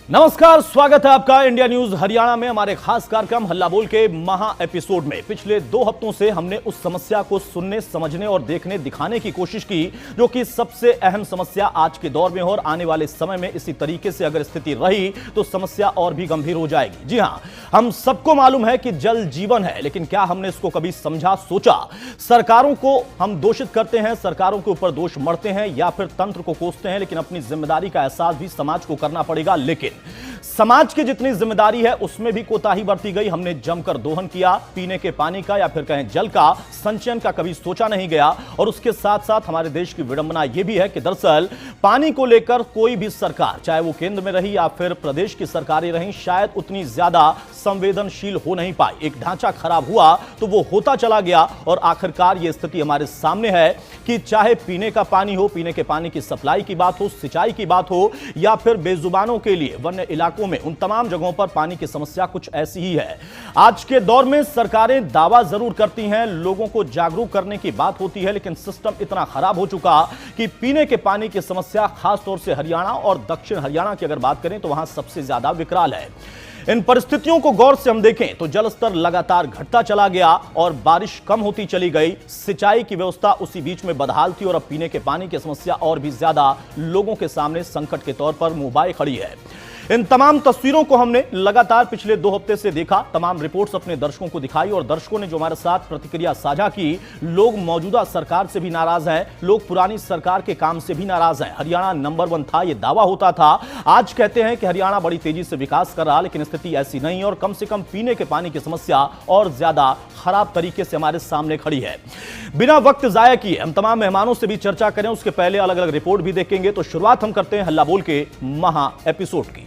नमस्कार, स्वागत है आपका इंडिया न्यूज हरियाणा में हमारे खास कार्यक्रम हल्ला बोल के महा एपिसोड में। पिछले 2 हफ्तों से हमने उस समस्या को सुनने, समझने और देखने, दिखाने की कोशिश की जो कि सबसे अहम समस्या आज के दौर में हो, और आने वाले समय में इसी तरीके से अगर स्थिति रही तो समस्या और भी गंभीर हो जाएगी। जी हां, हम सबको मालूम है कि जल जीवन है, लेकिन क्या हमने इसको कभी समझा, सोचा? सरकारों को हम दोषित करते हैं, सरकारों के ऊपर दोष मढ़ते हैं या फिर तंत्र को कोसते हैं, लेकिन अपनी जिम्मेदारी का एहसास भी समाज को करना पड़ेगा। लेकिन समाज की जितनी जिम्मेदारी है उसमें भी कोताही बरती गई। हमने जमकर दोहन किया, पीने के पानी का या फिर कहें जल का संचयन का कभी सोचा नहीं गया। और उसके साथ साथ हमारे देश की विडंबना यह भी है कि दरअसल पानी को लेकर कोई भी सरकार, चाहे वो केंद्र में रही या फिर प्रदेश की सरकारें रहीं, शायद उतनी ज्यादा संवेदनशील हो नहीं पाई। एक ढांचा खराब हुआ तो वो होता चला गया और आखिरकार ये स्थिति हमारे सामने है कि चाहे पीने का पानी हो, पीने के पानी की सप्लाई की बात हो, सिंचाई की बात हो या फिर बेजुबानों के लिए वन्य इलाकों में, उन तमाम जगहों पर पानी की समस्या कुछ ऐसी ही है। आज के दौर में सरकारें दावा जरूर करती हैं, लोगों को जागरूक करने की बात होती है, लेकिन सिस्टम इतना खराब हो चुका कि पीने के पानी की समस्या खासतौर से हरियाणा और दक्षिण हरियाणा की अगर बात करें तो वहां सबसे ज्यादा विकराल है। इन परिस्थितियों को गौर से हम देखें तो जल स्तर लगातार घटता चला गया और बारिश कम होती चली गई, सिंचाई की व्यवस्था उसी बीच में बदहाल थी और अब पीने के पानी की समस्या और भी ज्यादा लोगों के सामने संकट के तौर पर मुंह बाए खड़ी है। इन तमाम तस्वीरों को हमने लगातार पिछले 2 हफ्ते से देखा, तमाम रिपोर्ट्स अपने दर्शकों को दिखाई और दर्शकों ने जो हमारे साथ प्रतिक्रिया साझा की, लोग मौजूदा सरकार से भी नाराज हैं, लोग पुरानी सरकार के काम से भी नाराज हैं। हरियाणा नंबर 1 था, यह दावा होता था। आज कहते हैं कि हरियाणा बड़ी तेजी से विकास कर रहा, लेकिन स्थिति ऐसी नहीं और कम से कम पीने के पानी की समस्या और ज्यादा खराब तरीके से हमारे सामने खड़ी है। बिना वक्त जाया किए हम तमाम मेहमानों से भी चर्चा करें, उसके पहले अलग अलग रिपोर्ट भी देखेंगे। तो शुरुआत हम करते हैं हल्ला बोल के महा एपिसोड की।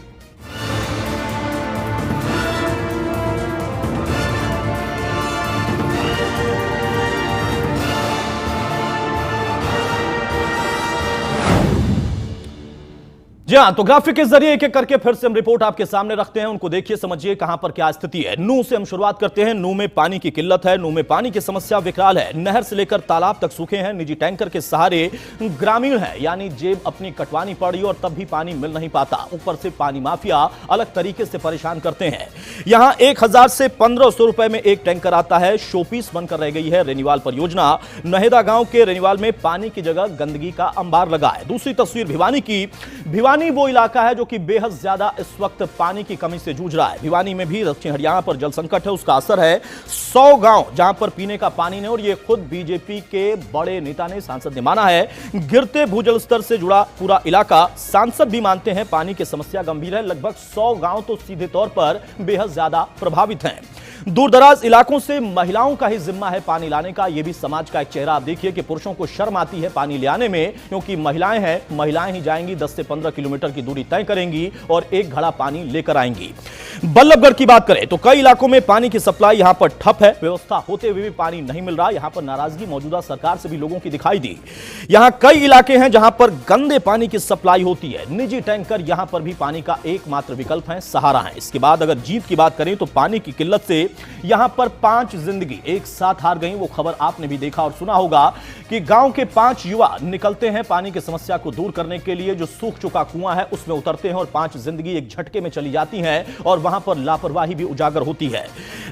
जी हाँ, तो ग्राफिक के जरिए एक एक करके फिर से हम रिपोर्ट आपके सामने रखते हैं। उनको देखिए, समझिए कहां पर क्या स्थिति है। नूह से हम शुरुआत करते हैं। नूह में पानी की किल्लत है, नूह में पानी की समस्या विकराल है। नहर से लेकर तालाब तक सूखे हैं। निजी टैंकर के सहारे ग्रामीण है, यानी जेब अपनी कटवानी पड़ी और तब भी पानी मिल नहीं पाता। ऊपर से पानी माफिया अलग तरीके से परेशान करते हैं। यहां 1000 से 1500 रुपए में एक टैंकर आता है। शोपीस बनकर रह गई है रेनीवाल परियोजना। नहेदा गांव के रेनीवाल में पानी की जगह गंदगी का अंबार लगा है। दूसरी तस्वीर भिवानी की। भिवानी वो इलाका है जो कि बेहद ज्यादा इस वक्त पानी की कमी से जूझ रहा है। भिवानी में भी दक्षिण हरियाणा पर जल संकट है, उसका असर है। 100 गांव जहां पर पीने का पानी नहीं, और ये खुद बीजेपी के बड़े नेता ने, सांसद ने माना है। गिरते भूजल स्तर से जुड़ा पूरा इलाका, सांसद भी मानते हैं पानी की समस्या गंभीर है। लगभग 100 गांव तो सीधे तौर पर बेहद ज्यादा प्रभावित हैं। दूरदराज इलाकों से महिलाओं का ही जिम्मा है पानी लाने का। यह भी समाज का एक चेहरा। आप देखिए कि पुरुषों को शर्म आती है पानी ले आने में, क्योंकि महिलाएं हैं, महिलाएं ही जाएंगी, 10 से 15 किलोमीटर की दूरी तय करेंगी और एक घड़ा पानी लेकर आएंगी। बल्लभगढ़ की बात करें तो कई इलाकों में पानी की सप्लाई यहां पर ठप है। व्यवस्था होते हुए भी पानी नहीं मिल रहा। यहां पर नाराजगी मौजूदा सरकार से भी लोगों की दिखाई दी। यहां कई इलाके हैं जहां पर गंदे पानी की सप्लाई होती है। निजी टैंकर यहां पर भी पानी का एकमात्र विकल्प है, सहारा है। इसके बाद अगर जीत की बात करें तो पानी की किल्लत से यहां पर 5 जिंदगी एक साथ हार गई। वो खबर आपने भी देखा और सुना होगा कि गांव के 5 युवा निकलते हैं पानी की समस्या को दूर करने के लिए। जो सूख चुका कुआं है उसमें उतरते हैं और 5 जिंदगी एक झटके में चली जाती हैं और वहां पर लापरवाही भी उजागर होती है।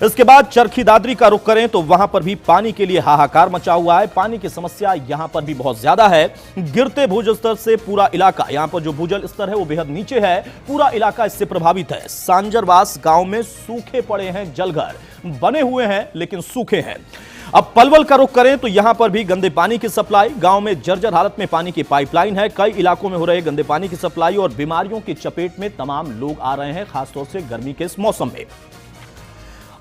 इसके बाद चरखी दादरी का रुख करें तो वहां पर भी पानी के लिए हाहाकार मचा हुआ है। पानी की समस्या यहां पर भी बहुत ज्यादा है। गिरते भूजल स्तर से पूरा इलाका, यहां पर जो भूजल स्तर है वो बेहद नीचे है, पूरा इलाका इससे प्रभावित है। सांजरवास गांव में सूखे पड़े हैं जलघर, बने हुए हैं लेकिन सूखे हैं। अब पलवल का रुख करें तो यहां पर भी गंदे पानी की सप्लाई, गांव में जर्जर हालत में पानी की पाइपलाइन है। कई इलाकों में हो रहे गंदे पानी की सप्लाई और बीमारियों की चपेट में तमाम लोग आ रहे हैं, खासतौर से गर्मी के इस मौसम में।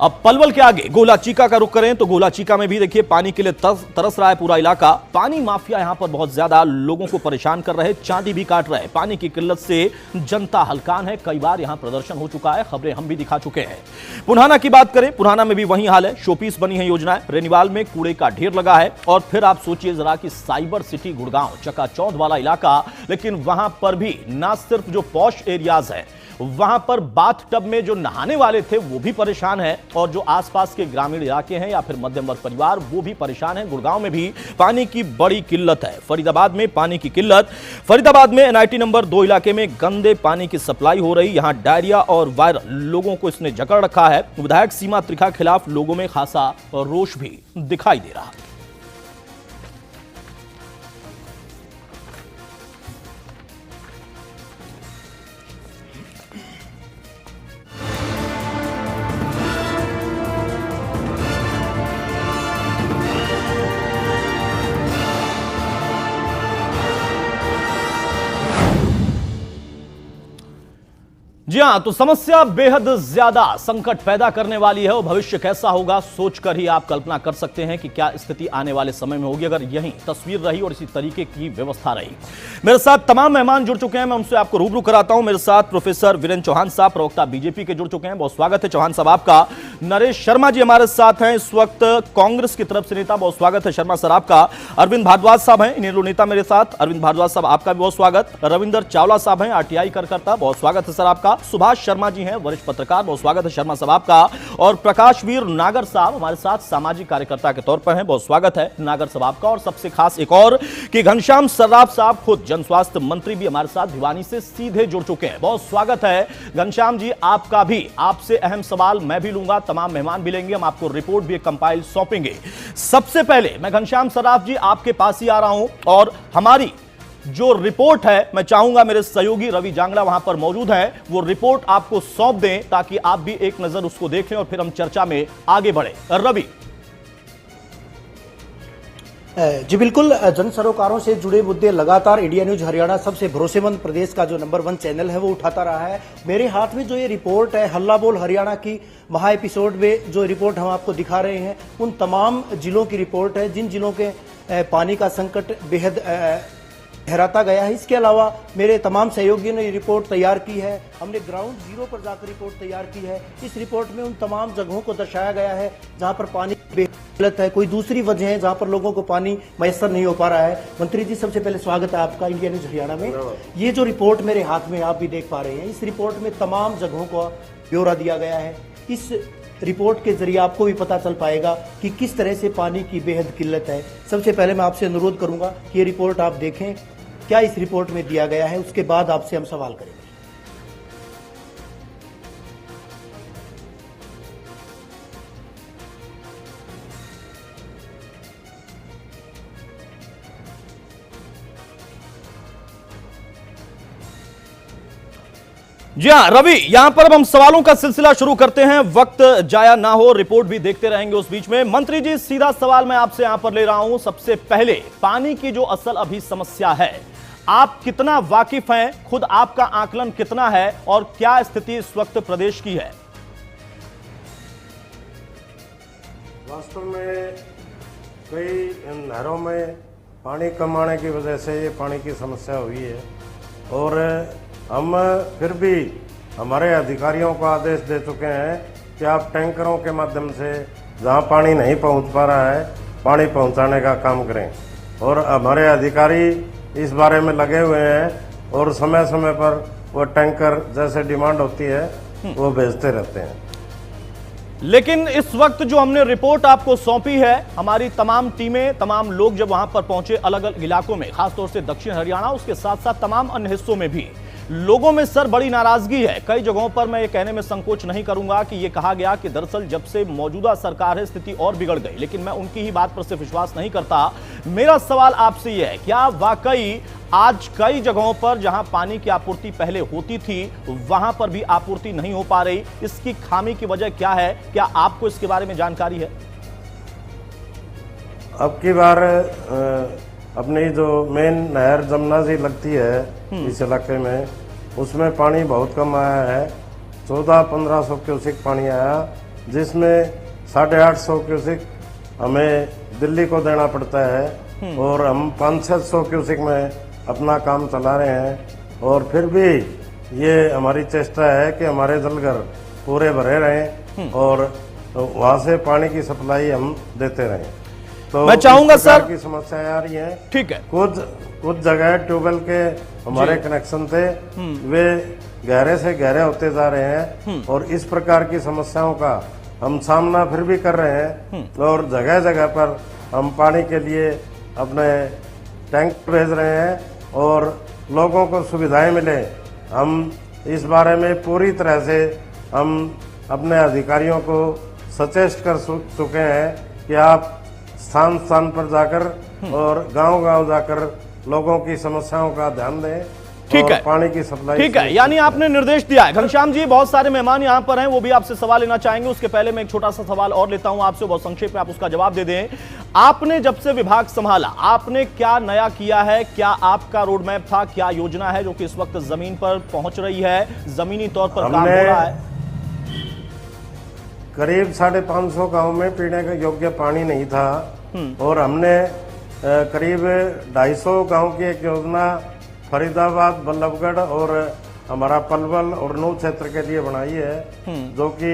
अब पलवल के आगे गोला चीका का रुख करें तो गोला चीका में भी देखिए पानी के लिए तरस रहा है पूरा इलाका। पानी माफिया यहां पर बहुत ज्यादा लोगों को परेशान कर रहे, चांदी भी काट रहे। पानी की किल्लत से जनता हलकान है। कई बार यहां प्रदर्शन हो चुका है, खबरें हम भी दिखा चुके हैं। पुन्हाना की बात करें, पुन्हाना में भी वही हाल है। शोपीस बनी है योजनाएं। रेनीवाल में कूड़े का ढेर लगा है। और फिर आप सोचिए जरा कि साइबर सिटी गुड़गांव, चकाचौंध वाला इलाका, लेकिन वहां पर भी ना सिर्फ जो पॉश एरियाज है, वहां पर बाथ टब में जो नहाने वाले थे वो भी परेशान है, और जो आसपास के ग्रामीण इलाके हैं या फिर मध्यम वर्ग परिवार वो भी परेशान है। गुड़गांव में भी पानी की बड़ी किल्लत है। फरीदाबाद में पानी की किल्लत। फरीदाबाद में NIT नंबर 2 इलाके में गंदे पानी की सप्लाई हो रही। यहां डायरिया और वायरल, लोगों को इसने जकड़ रखा है। विधायक सीमा त्रिखा खिलाफ लोगों में खासा रोष भी दिखाई दे रहा है। जी हां, तो समस्या बेहद ज्यादा संकट पैदा करने वाली है और भविष्य कैसा होगा सोचकर ही आप कल्पना कर सकते हैं कि क्या स्थिति आने वाले समय में होगी अगर यही तस्वीर रही और इसी तरीके की व्यवस्था रही। मेरे साथ तमाम मेहमान जुड़ चुके हैं, मैं उनसे आपको रूबरू कराता हूं। मेरे साथ प्रोफेसर वीरेंद्र चौहान साहब, प्रवक्ता बीजेपी के जुड़ चुके हैं, बहुत स्वागत है चौहान साहब आपका। नरेश शर्मा जी हमारे साथ हैं, इस वक्त कांग्रेस की तरफ से नेता, बहुत स्वागत है शर्मा सर आपका। अरविंद भारद्वाज साहब हैं, इनेलो नेता मेरे साथ, अरविंद भारद्वाज साहब आपका भी बहुत स्वागत। रविंदर चावला साहब हैं, RTI कार्यकर्ता, बहुत स्वागत है सर आपका। सुभाष शर्मा जी हैं, वरिष्ठ पत्रकार, बहुत स्वागत है शर्मा साहब आपका। और प्रकाश वीर नागर साहब हमारे साथ सामाजिक कार्यकर्ता के तौर पर हैं, बहुत स्वागत है नागर साहब आपका। और सबसे खास एक और कि घनश्याम सर्राफ साहब, खुद जन स्वास्थ्य मंत्री, भी हमारे साथ भिवानी से सीधे जुड़ चुके हैं, बहुत स्वागत है घनश्याम जी आपका भी। आपसे अहम सवाल मैं भी लूंगा, तमाम मेहमान भी लेंगे, हम आपको रिपोर्ट भी कंपाइल सौंपेंगे। सबसे पहले मैं घनश्याम सर्राफ जी आपके पास ही आ रहा हूं और हमारी जो रिपोर्ट है मैं चाहूंगा मेरे सहयोगी रवि जांगड़ा वहां पर मौजूद हैं, वो रिपोर्ट आपको सौंप दें ताकि आप भी एक नजर उसको देख लें और फिर हम चर्चा में आगे बढ़े। रवि जी बिल्कुल, जन सरोकारों से जुड़े मुद्दे लगातार इंडिया न्यूज हरियाणा सबसे भरोसेमंद प्रदेश का जो नंबर 1 चैनल है वो उठाता रहा है। मेरे हाथ में जो ये रिपोर्ट है हल्ला बोल हरियाणा की महा एपिसोड में जो रिपोर्ट हम आपको दिखा रहे हैं उन तमाम जिलों की रिपोर्ट है जिन जिलों के पानी का संकट बेहद लहराता गया है। इसके अलावा मेरे तमाम सहयोगियों ने ये रिपोर्ट तैयार की है, हमने ग्राउंड जीरो पर जाकर रिपोर्ट तैयार की है। इस रिपोर्ट में उन तमाम जगहों को दर्शाया गया है जहां पर पानी बेहद है, कोई दूसरी वजह है जहां पर लोगों को पानी मैसर नहीं हो पा रहा है। मंत्री जी, सबसे पहले स्वागत है आपका इंडिया न्यूज हरियाणा में। ये जो रिपोर्ट मेरे हाथ में आप भी देख पा रहे हैं, इस रिपोर्ट में तमाम जगहों का ब्यौरा दिया गया है। इस रिपोर्ट के जरिए आपको भी पता चल पाएगा कि किस तरह से पानी की बेहद किल्लत है। सबसे पहले मैं आपसे अनुरोध करूंगा कि ये रिपोर्ट आप देखें, क्या इस रिपोर्ट में दिया गया है, उसके बाद आपसे हम सवाल करेंगे। जी हाँ रवि, यहां पर अब हम सवालों का सिलसिला शुरू करते हैं, वक्त जाया ना हो, रिपोर्ट भी देखते रहेंगे उस बीच में। मंत्री जी, सीधा सवाल मैं आपसे यहां पर ले रहा हूं। सबसे पहले पानी की जो असल अभी समस्या है, आप कितना वाकिफ हैं, खुद आपका आकलन कितना है और क्या स्थिति इस वक्त प्रदेश की है? वास्तव में कई नहरों में पानी कम आने की वजह से ये पानी की समस्या हुई है और हम फिर भी हमारे अधिकारियों को आदेश दे चुके हैं कि आप टैंकरों के माध्यम से जहां पानी नहीं पहुंच पा रहा है, पानी पहुंचाने का काम करें। और हमारे अधिकारी इस बारे में लगे हुए हैं और समय समय पर वो टैंकर जैसे डिमांड होती है वो भेजते रहते हैं। लेकिन इस वक्त जो हमने रिपोर्ट आपको सौंपी है, हमारी तमाम टीमें, तमाम लोग जब वहां पर पहुंचे अलग अलग इलाकों में, खासतौर से दक्षिण हरियाणा, उसके साथ साथ तमाम अन्य हिस्सों में भी लोगों में सर बड़ी नाराजगी है। कई जगहों पर मैं ये कहने में संकोच नहीं करूंगा कि ये कहा गया कि दरअसल जब से मौजूदा सरकार है स्थिति और बिगड़ गई, लेकिन मैं उनकी ही बात पर सिर्फ विश्वास नहीं करता। मेरा सवाल आपसे यह है, क्या वाकई आज कई जगहों पर जहां पानी की आपूर्ति पहले होती थी वहां पर भी आपूर्ति नहीं हो पा रही? इसकी खामी की वजह क्या है? क्या आपको इसके बारे में जानकारी है? अब की बार अपनी जो मेन नहर जमुना जी लगती है इस इलाके में, उसमें पानी बहुत कम आया है। 1400-1500 क्यूसिक पानी आया, जिसमें 850 क्यूसिक हमें दिल्ली को देना पड़ता है और हम 500-600 क्यूसिक में अपना काम चला रहे हैं। और फिर भी ये हमारी चेष्टा है कि हमारे जलघर पूरे भरे रहें और वहाँ से पानी की सप्लाई हम देते रहें। तो मैं चाहूंगा सर की समस्याएं आ रही हैं। ठीक है, कुछ जगह ट्यूबवेल के हमारे कनेक्शन थे वे गहरे से गहरे होते जा रहे हैं और इस प्रकार की समस्याओं का हम सामना फिर भी कर रहे हैं और जगह जगह पर हम पानी के लिए अपने टैंक भेज रहे हैं और लोगों को सुविधाएं मिले। हम इस बारे में पूरी तरह से हम अपने अधिकारियों को सचेत कर चुके हैं कि आप स्थान स्थान पर जाकर और गांव-गांव जाकर लोगों की समस्याओं का ध्यान दें। ठीक है, पानी की सप्लाई। ठीक है, यानी आपने निर्देश दिया है। घनश्याम जी, बहुत सारे मेहमान यहां पर हैं, वो भी आपसे सवाल लेना चाहेंगे। उसके पहले मैं एक छोटा सा सवाल और लेता हूं आपसे, बहुत संक्षेप में आप उसका जवाब दे दें। आपने जब से विभाग संभाला, आपने क्या नया किया है? क्या आपका रोड मैप था? क्या योजना है जो कि इस वक्त जमीन पर पहुंच रही है, जमीनी तौर पर काम हो रहा है? करीब 550 गांव में पीने का योग्य पानी नहीं था और हमने करीब 250 गांव की एक योजना फरीदाबाद, बल्लभगढ़ और हमारा पलवल और नूह क्षेत्र के लिए बनाई है, जो कि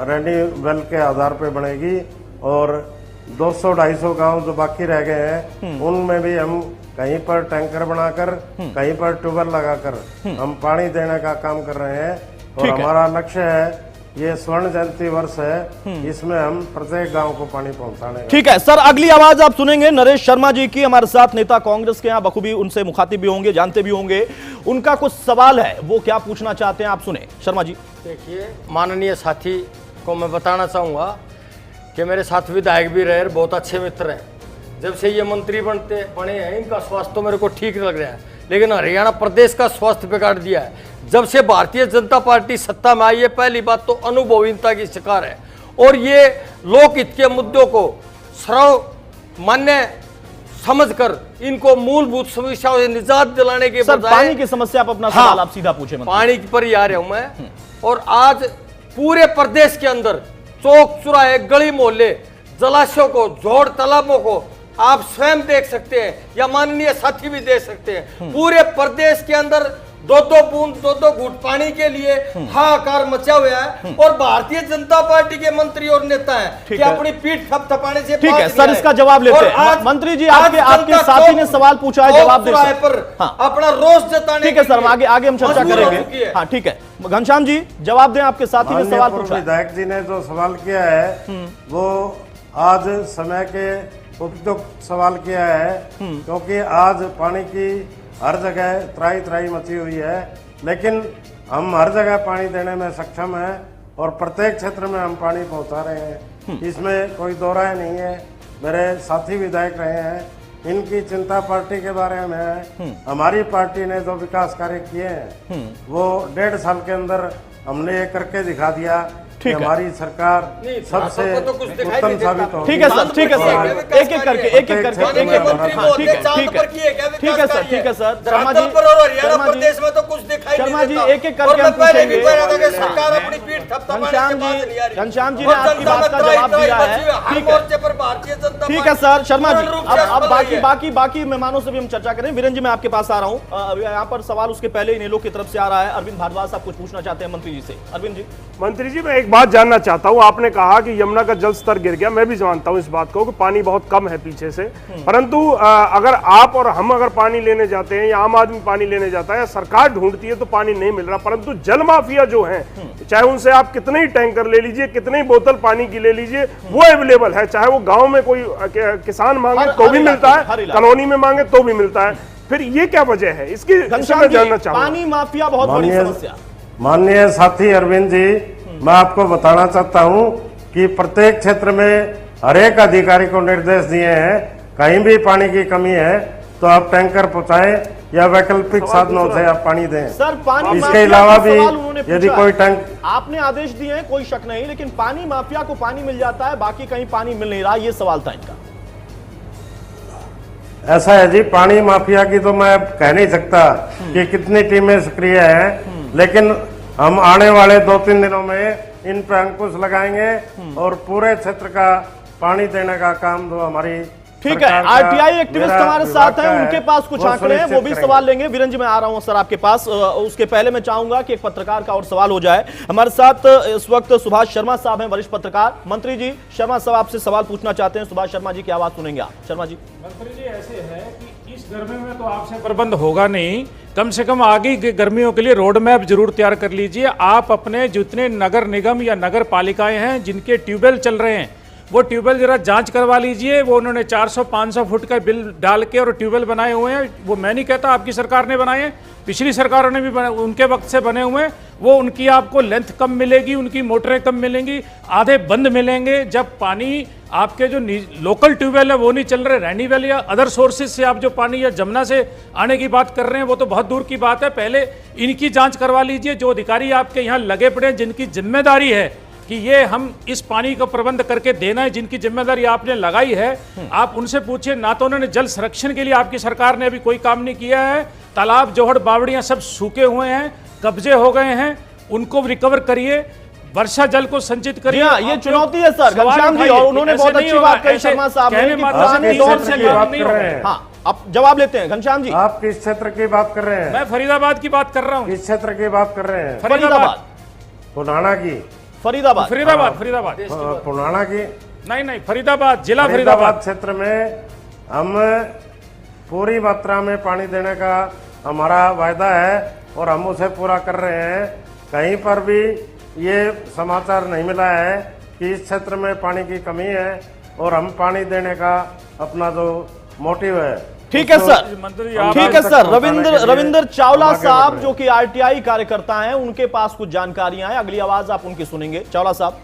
रेनी वेल के आधार पर बनेगी। और 200-250 गांव जो बाकी रह गए हैं उनमें भी हम कहीं पर टैंकर बनाकर, कहीं पर ट्यूबवेल लगाकर हम पानी देने का काम कर रहे हैं। और हमारा लक्ष्य है, ये स्वर्ण जयंती वर्ष है, इसमें हम प्रत्येक गांव को पानी पहुंचाने। ठीक है सर, अगली आवाज आप सुनेंगे नरेश शर्मा जी की, हमारे साथ नेता कांग्रेस के, यहाँ बखूबी उनसे मुखातिब भी होंगे, जानते भी होंगे। उनका कुछ सवाल है, वो क्या पूछना चाहते हैं आप सुने। शर्मा जी। देखिए, माननीय साथी को मैं बताना चाहूंगा कि मेरे साथ विधायक भी रहे, बहुत अच्छे मित्र हैं। जब से ये मंत्री बने हैं, इनका स्वास्थ्य तो मेरे को ठीक लग रहा है, लेकिन हरियाणा प्रदेश का स्वास्थ्य बिगाड़ दिया है। जब से भारतीय जनता पार्टी सत्ता में आई है, पहली बात तो अनुभवहीनता की शिकार है और ये लोकहित के मुद्दों को सर्वमान्य समझकर इनको मूलभूत समस्याओं से निजात दिलाने के बजाय पानी की समस्या पर अपना सवाल आप सीधा पूछे। पानी पर ही आ रहा हूं मैं। और आज पूरे प्रदेश के अंदर चौक चौराहे, गली मोहल्ले, जलाशयों को, जोड़ तालाबों को आप स्वयं देख सकते हैं या माननीय साथी भी देख सकते हैं, पूरे प्रदेश के अंदर दो दो घूंट पानी के लिए हाहाकार मचा हुआ है। और भारतीय जनता पार्टी के मंत्री और नेता हैं कि अपनी पीठ थपथपाने से ठीक है सर, इसका जवाब लेते हैं। मंत्री जी, आपके साथी ने सवाल पूछा है, जवाब दे पर अपना रोष जताने। ठीक है सर, आगे हम चर्चा करेंगे। हाँ ठीक है, घनश्याम जी जवाब दें, आपके साथी ने सवाल पूछा। विधायक जी ने जो सवाल किया है वो आज समय के उपयुक्त सवाल किया है, क्योंकि आज पानी की हर जगह त्राही त्राही मची हुई है, लेकिन हम हर जगह पानी देने में सक्षम हैं और प्रत्येक क्षेत्र में हम पानी पहुंचा रहे हैं, इसमें कोई दो राय नहीं है। मेरे साथी विधायक रहे हैं, इनकी चिंता पार्टी के बारे में है। हमारी पार्टी ने जो विकास कार्य किए हैं वो 1.5 साल के अंदर हमने ये करके दिखा दिया कि हमारी सरकार सबसे उत्तम साबित हो। ठीक है सर, ठीक है सर, एक एक करके ठीक है सर, ठीक है सर। शर्मा जी, एक एक करके हम पूछेंगे। घनश्याम जी ने आपकी बात का जवाब दिया है, ठीक है सर। शर्मा जी, अब बाकी मेहमानों से भी हम चर्चा करें। वीरेंद्र जी, मैं आपके पास आ रहा हूँ। यहाँ पर सवाल उसके पहले ही नेलो की तरफ से आ रहा है। अरविंद भारद्वाज साहब कुछ पूछना चाहते हैं मंत्री जी से। अरविंद जी। मंत्री जी, मैं एक बात जानना चाहता हूं। आपने कहा कि यमुना का जल स्तर गिर गया, मैं भी जानता हूं इस बात को कि पानी बहुत कम है पीछे से, परंतु अगर आप और हम अगर पानी लेने जाते हैं या आम आदमी पानी लेने जाता है या सरकार ढूंढती है तो पानी नहीं मिल रहा, परंतु जल माफिया जो है, चाहे उनसे आप कितने ही टैंकर ले लीजिए, कितने ही बोतल पानी की ले लीजिए, वो अवेलेबल है। चाहे वो गाँव में कोई किसान मांगे तो भी मिलता है, कॉलोनी में मांगे तो भी मिलता है। फिर ये क्या वजह है इसकी, मैं जानना चाहूंगा। पानी माफिया बहुत बड़ी समस्या। माननीय साथी अरविंद जी, मैं आपको बताना चाहता हूं कि प्रत्येक क्षेत्र में हर एक अधिकारी को निर्देश दिए हैं, कहीं भी पानी की कमी है तो आप टैंकर पहुंचाएं या वैकल्पिक साधनों से आप पानी दें। सर, पानी इसके अलावा भी यदि कोई टैंक, आपने आदेश दिए हैं, कोई शक नहीं, लेकिन पानी माफिया को पानी मिल जाता है, बाकी कहीं पानी मिल नहीं रहा, ये सवाल था इनका। ऐसा है जी, पानी माफिया की तो मैं कह नहीं सकता कि कितनी टीमें सक्रिय हैं, लेकिन हम आने वाले 2-3 दिनों में इन पर अंकुश लगाएंगे और पूरे क्षेत्र का पानी देने का काम जो हमारी ठीक है। आरटीआई एक्टिविस्ट हमारे साथ हैं, उनके पास कुछ आंकड़े हैं, वो भी सवाल लेंगे। वीरेंद्र जी, मैं आ रहा हूं सर आपके पास। उसके पहले मैं चाहूंगा कि एक पत्रकार का और सवाल हो जाए। हमारे साथ इस वक्त सुभाष शर्मा साहब हैं, वरिष्ठ पत्रकार। मंत्री जी, शर्मा साहब आपसे सवाल पूछना चाहते हैं। सुभाष शर्मा जी की आवाज सुनेंगे आप। शर्मा जी। मंत्री जी, ऐसे है कि इस गर्मी में तो आपसे प्रबंध होगा नहीं, कम से कम आगे की गर्मियों के लिए रोड मैप जरूर तैयार कर लीजिए। आप अपने जितने नगर निगम या नगर पालिकाएं हैं जिनके ट्यूबवेल चल रहे हैं, वो ट्यूबवेल जरा जांच करवा लीजिए। वो उन्होंने 400-500 फुट का बिल डाल के और ट्यूबवेल बनाए हुए हैं। वो मैं नहीं कहता आपकी सरकार ने बनाए हैं, पिछली सरकारों ने भी उनके वक्त से बने हुए हैं। वो उनकी आपको लेंथ कम मिलेगी, उनकी मोटरें कम मिलेंगी, आधे बंद मिलेंगे। जब पानी आपके जो लोकल ट्यूबवेल है वो नहीं चल रहे, रैनी वेल या अदर सोर्सेज से आप जो पानी या जमुना से आने की बात कर रहे हैं वो तो बहुत दूर की बात है। पहले इनकी जांच करवा लीजिए। जो अधिकारी आपके यहाँ लगे पड़े हैं, जिनकी जिम्मेदारी है कि ये हम इस पानी का प्रबंध करके देना है, जिनकी जिम्मेदारी आपने लगाई है, आप उनसे पूछिए। ना तो उन्होंने जल संरक्षण के लिए आपकी सरकार ने अभी कोई काम नहीं किया है। तालाब, जोहड़, बावड़ियां सब सूखे हुए हैं, कब्जे हो गए हैं, उनको रिकवर करिए, वर्षा जल को संचित करिए। ये चुनौती है सर घनश्याम जी, और उन्होंने बहुत अच्छी बात कही शर्मा साहब ने कि पुराने दौर से काम नहीं हो रहा है। हाँ, अब जवाब लेते हैं घनश्याम जी। आप किस क्षेत्र की बात कर रहे हैं? मैं फरीदाबाद की बात कर रहा हूँ। किस क्षेत्र की बात कर रहे हैं? फरीदाबाद, पुराना की? फरीदाबाद, पुराना की नहीं, फरीदाबाद जिला, फरीदाबाद क्षेत्र में हम पूरी मात्रा में पानी देने का हमारा वायदा है और हम उसे पूरा कर रहे हैं। कहीं पर भी ये समाचार नहीं मिला है कि इस क्षेत्र में पानी की कमी है और हम पानी देने का अपना जो मोटिव है। ठीक है सर, ठीक है सर। रविंद्र चावला साहब जो कि आरटीआई कार्यकर्ता हैं, उनके पास कुछ जानकारियां हैं, अगली आवाज आप उनकी सुनेंगे। चावला साहब।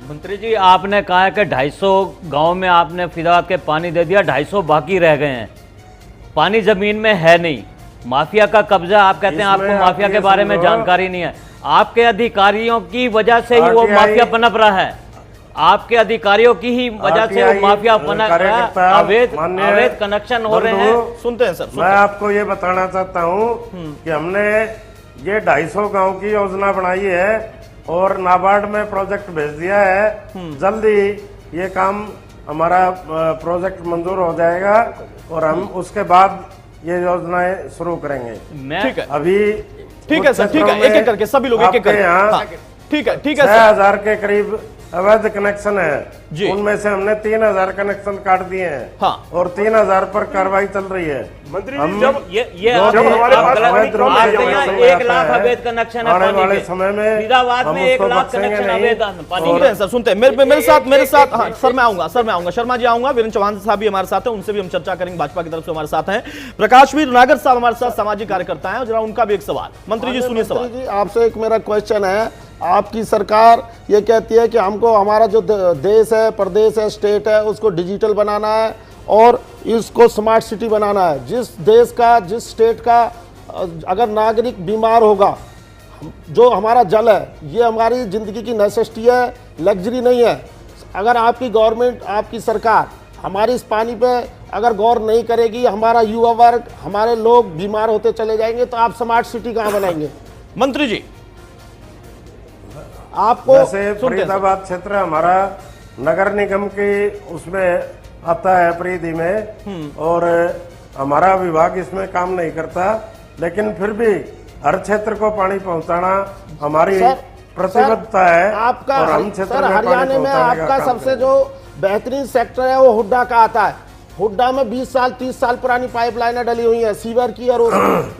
मंत्री जी, आपने कहा कि 250 गांव में आपने फरीदाबाद के पानी दे दिया, 250 बाकी रह गए हैं। पानी जमीन में है नहीं, माफिया का कब्जा। आप कहते हैं आपको माफिया के बारे में जानकारी नहीं है। आपके अधिकारियों की वजह से ही वो माफिया पनप रहा है, आपके अधिकारियों की ही वजह से वो माफिया पनप रहा है, अवैध कनेक्शन हो रहे हैं। सुनते हैं सर। मैं आपको ये बताना चाहता हूँ कि हमने ये 250 गांव की योजना बनाई है और नाबार्ड में प्रोजेक्ट भेज दिया है। जल्दी ये काम हमारा प्रोजेक्ट मंजूर हो जाएगा और हम उसके बाद ये योजनाएं शुरू करेंगे। ठीक है अभी ठीक है सर, ठीक है, एक एक करके सभी लोग एक एक करके। हाँ, ठीक है 6,000 के करीब अवैध कनेक्शन है, उनमें से हमने 3,000 कनेक्शन काट दिए हैं। हाँ। और 3,000 पर कार्रवाई चल रही है। मंत्री हम जब जब हमारे पास अवैध रूप आपके में यहाँ जब 1 लाख अवैध कनेक्शन है आने पानी वाले के। समय में फरीदाबाद में हम 1 उसको लाख बख्शेंगे कनेक्शन नहीं। अवैध पानी सुनते हैं सर, सुनते हैं मेरे साथ हाँ, सर मैं आऊंगा शर्मा जी आऊंगा, वीरेंद्र चौहान साहब भी हमारे साथ हैं, उनसे भी हम चर्चा करेंगे, भाजपा की तरफ से हमारे साथ हैं प्रकाशवीर नागर साहब हमारे साथ सामाजिक कार्यकर्ता हैं, जरा उनका भी एक सवाल। मंत्री जी सुनिए सवाल। मंत्री जी आपसे एक मेरा क्वेश्चन है, आपकी सरकार ये कहती है कि हमको हमारा जो देश है, प्रदेश है, स्टेट है, उसको डिजिटल बनाना है और इसको स्मार्ट सिटी बनाना है। जिस देश का, जिस स्टेट का अगर नागरिक बीमार होगा, जो हमारा जल है ये हमारी ज़िंदगी की नेसेसिटी है, लग्जरी नहीं है। अगर आपकी गवर्नमेंट, आपकी सरकार हमारी इस पानी पे अगर गौर नहीं करेगी, हमारा युवा वर्ग, हमारे लोग बीमार होते चले जाएंगे, तो आप स्मार्ट सिटी कहाँ बनाएंगे? मंत्री जी आपको जैसे फरीदाबाद क्षेत्र हमारा नगर निगम के उसमें आता है परिधि में, और हमारा विभाग इसमें काम नहीं करता, लेकिन फिर भी हर क्षेत्र को पानी पहुंचाना हमारी प्रतिबद्धता है। आपका और हम क्षेत्र सर में पानी हरियाणा में पहुंचाने का आपका काम सबसे करेंगे। जो बेहतरीन सेक्टर है वो हुड्डा का आता है। हुड्डा में 20 साल 30 साल पुरानी पाइपलाइनें डली हुई हैं सीवर की, और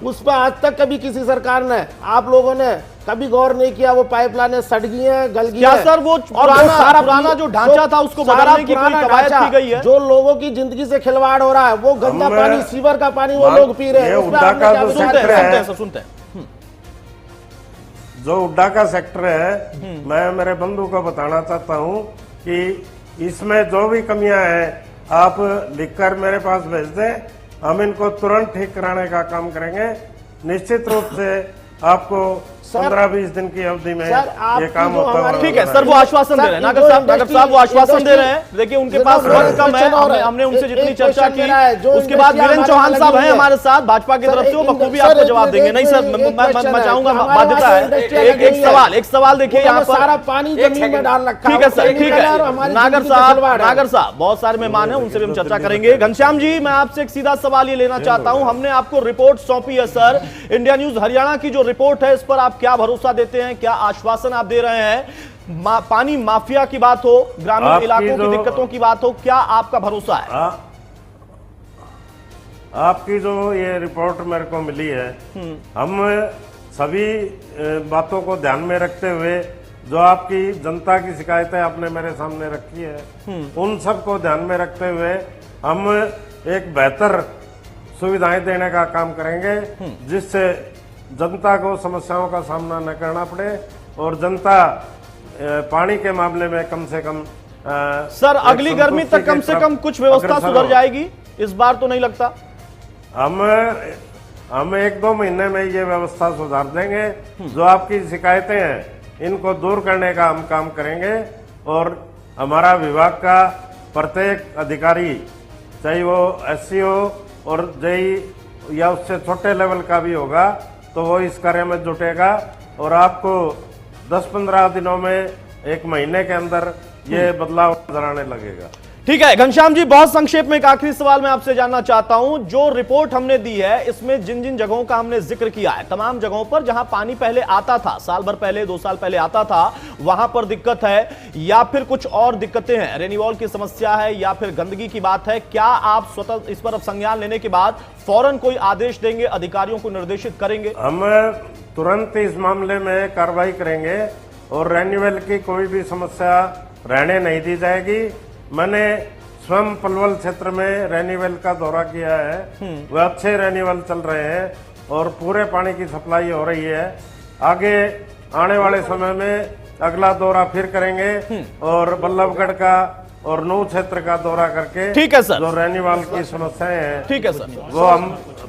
उस पर आज तक कभी किसी सरकार ने, आप लोगों ने कभी गौर नहीं किया। वो पाइपलाइनें सड़ गई हैं, गल गई क्या हैं। सर वो पुराना जो ढांचा था उसको बदलने की कोई कवायद की गई है? जो लोगों की जिंदगी से खिलवाड़ हो रहा है, वो गंदा पानी, सीवर का पानी वो लोग पी रहे हैं। ये उस पर हुड्डा आपने का क्या जो विचार सेक्टर किया? है, सुनते हैं जो हुड्डा का सेक्टर है, मैं मेरे बंधु को बताना चाहता हूं कि इसमें जो भी कमियां हैं आप लिखकर मेरे पास भेज दें, हम इनको तुरंत ठीक कराने का काम करेंगे। निश्चित रूप से आपको 15-20 दिन की अवधि में ये काम होता है। ठीक है सर, वो आश्वासन दे रहे हैं नागर साहब वो आश्वासन दे रहे हैं। देखिए उनके पास वक्त कम है, हमने उनसे जितनी चर्चा की, उसके बाद वीरेंद्र चौहान साहब हैं हमारे साथ भाजपा की तरफ से, वो बखूबी आपको जवाब देंगे। नहीं सर, मैं चाहूंगा, बाध्यता है। एक सवाल देखिए यहाँ पर, सारा पानी जमीन में डाल रखा ठीक है सर, ठीक है नागर साहब बहुत सारे मेहमान हैं, उनसे भी हम चर्चा करेंगे। घनश्याम जी मैं आपसे एक सीधा सवाल ये लेना चाहता हूं, हमने आपको रिपोर्ट सौंपी है सर, इंडिया न्यूज हरियाणा की जो रिपोर्ट है, इस पर आप क्या भरोसा देते हैं, क्या आश्वासन आप दे रहे हैं? पानी माफिया की बात हो, ग्रामीण इलाकों की दिक्कतों की बात हो, क्या आपका भरोसा है? आपकी जो ये रिपोर्ट मेरे को मिली है, हम सभी बातों को ध्यान में रखते हुए, जो आपकी जनता की शिकायतें आपने मेरे सामने रखी है, उन सबको ध्यान में रखते हुए हम एक बेहतर सुविधाएं देने का काम करेंगे, जिससे जनता को समस्याओं का सामना न करना पड़े और जनता पानी के मामले में कम से कम सर अगली गर्मी तक कम से कम कुछ व्यवस्था सुधर जाएगी, इस बार तो नहीं लगता? हम 1-2 महीने में ये व्यवस्था सुधार देंगे। जो आपकी शिकायतें हैं इनको दूर करने का हम काम करेंगे, और हमारा विभाग का प्रत्येक अधिकारी, चाहे वो SC हो और JE या उससे छोटे लेवल का भी होगा, तो वो इस कार्य में जुटेगा और आपको 10-15 दिनों में, 1 महीने के अंदर ये बदलाव नजर आने लगेगा। ठीक है घनश्याम जी, बहुत संक्षेप में एक आखिरी सवाल मैं आपसे जानना चाहता हूं। जो रिपोर्ट हमने दी है इसमें जिन जिन जगहों का हमने जिक्र किया है, तमाम जगहों पर जहां पानी पहले आता था, साल भर पहले 2 साल पहले आता था, वहां पर दिक्कत है या फिर कुछ और दिक्कतें हैं, रेनीवॉल की समस्या है या फिर गंदगी की बात है, क्या आप स्वतः इस पर अब संज्ञान लेने के बाद फौरन कोई आदेश देंगे, अधिकारियों को निर्देशित करेंगे? हम तुरंत इस मामले में कार्रवाई करेंगे और रेन्यूअल की कोई भी समस्या रहने नहीं दी जाएगी। मैंने स्वयं पलवल क्षेत्र में रेन्यूअल का दौरा किया है, वह अच्छे रेन्यूअल चल रहे हैं और पूरे पानी की सप्लाई हो रही है। आगे आने वाले समय में अगला दौरा फिर करेंगे और बल्लभगढ़ का और नौ क्षेत्र का दौरा करके, ठीक है सर, जो रेन्यूअल की समस्याएं हैं, ठीक है सर, वो हम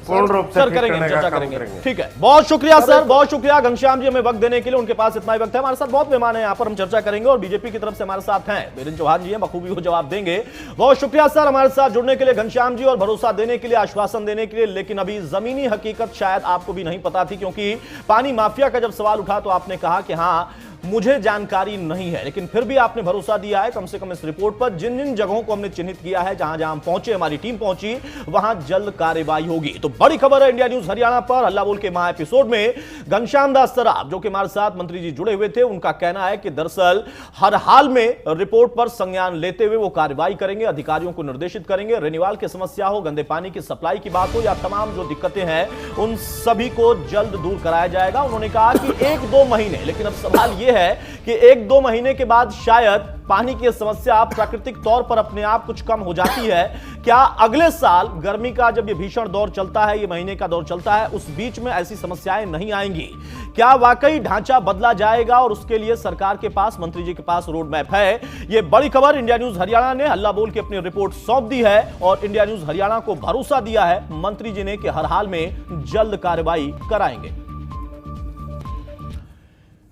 पूर्ण रूप से करेंगे, चर्चा करेंगे। ठीक है, बहुत शुक्रिया सर, बहुत शुक्रिया घनश्याम जी हमें वक्त देने के लिए। उनके पास इतना ही वक्त है, हमारे साथ बहुत मेहमान है यहाँ पर, हम चर्चा करेंगे और बीजेपी की तरफ से हमारे साथ हैं वीरेंद्र चौहान जी हैं, बखूबी वो जवाब देंगे। बहुत शुक्रिया सर हमारे साथ जुड़ने के लिए, घनश्याम जी, और भरोसा देने के लिए, आश्वासन देने के लिए। लेकिन अभी जमीनी हकीकत शायद आपको भी नहीं पता थी, क्योंकि पानी माफिया का जब सवाल उठा तो आपने कहा कि हाँ मुझे जानकारी नहीं है, लेकिन फिर भी आपने भरोसा दिया है कम से कम इस रिपोर्ट पर। जिन जिन जगहों को हमने चिन्हित किया है, जहां जहां हम पहुंचे, हमारी टीम पहुंची, वहां जल्द कार्रवाई होगी। तो बड़ी खबर है इंडिया न्यूज हरियाणा पर। हल्ला बोल के महा एपिसोड में घनश्याम दास सराफ, जो कि हमारे साथ मंत्री जी जुड़े हुए थे, उनका कहना है कि दरअसल हर हाल में रिपोर्ट पर संज्ञान लेते हुए वो कार्रवाई करेंगे, अधिकारियों को निर्देशित करेंगे। रेनीवाल की समस्या हो, गंदे पानी की सप्लाई की बात हो, या तमाम जो दिक्कतें हैं उन सभी को जल्द दूर कराया जाएगा। उन्होंने कहा कि 1-2 महीने, लेकिन अब सवाल यह है कि 1-2 महीने के बाद शायद पानी की समस्या प्राकृतिक तौर पर अपने आप कुछ कम हो जाती है। क्या अगले साल गर्मी का जब ये भीषण दौर चलता है, ये महीने का दौर चलता है, उस बीच में ऐसी समस्याएं नहीं आएंगी? क्या वाकई ढांचा बदला जाएगा और उसके लिए सरकार के पास, मंत्री जी के पास रोड मैप है? ये बड़ी खबर इंडिया न्यूज हरियाणा ने हल्ला बोल के अपनी रिपोर्ट सौंप दी है और इंडिया न्यूज हरियाणा को भरोसा दिया है मंत्री जी ने कि हर हाल में जल्द कार्रवाई कराएंगे।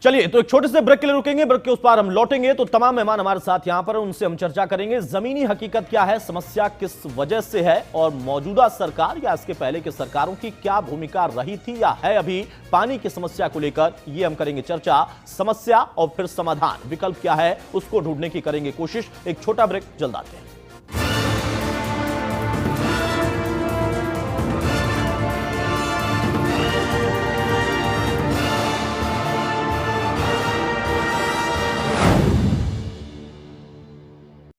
चलिए, तो एक छोटे से ब्रेक के लिए रुकेंगे, ब्रेक के उस पार हम लौटेंगे तो तमाम मेहमान हमारे साथ यहां पर, उनसे हम चर्चा करेंगे जमीनी हकीकत क्या है, समस्या किस वजह से है और मौजूदा सरकार या इसके पहले के सरकारों की क्या भूमिका रही थी या है अभी पानी की समस्या को लेकर। ये हम करेंगे चर्चा। समस्या और फिर समाधान, विकल्प क्या है, उसको ढूंढने की करेंगे कोशिश। एक छोटा ब्रेक, जल्द आते हैं।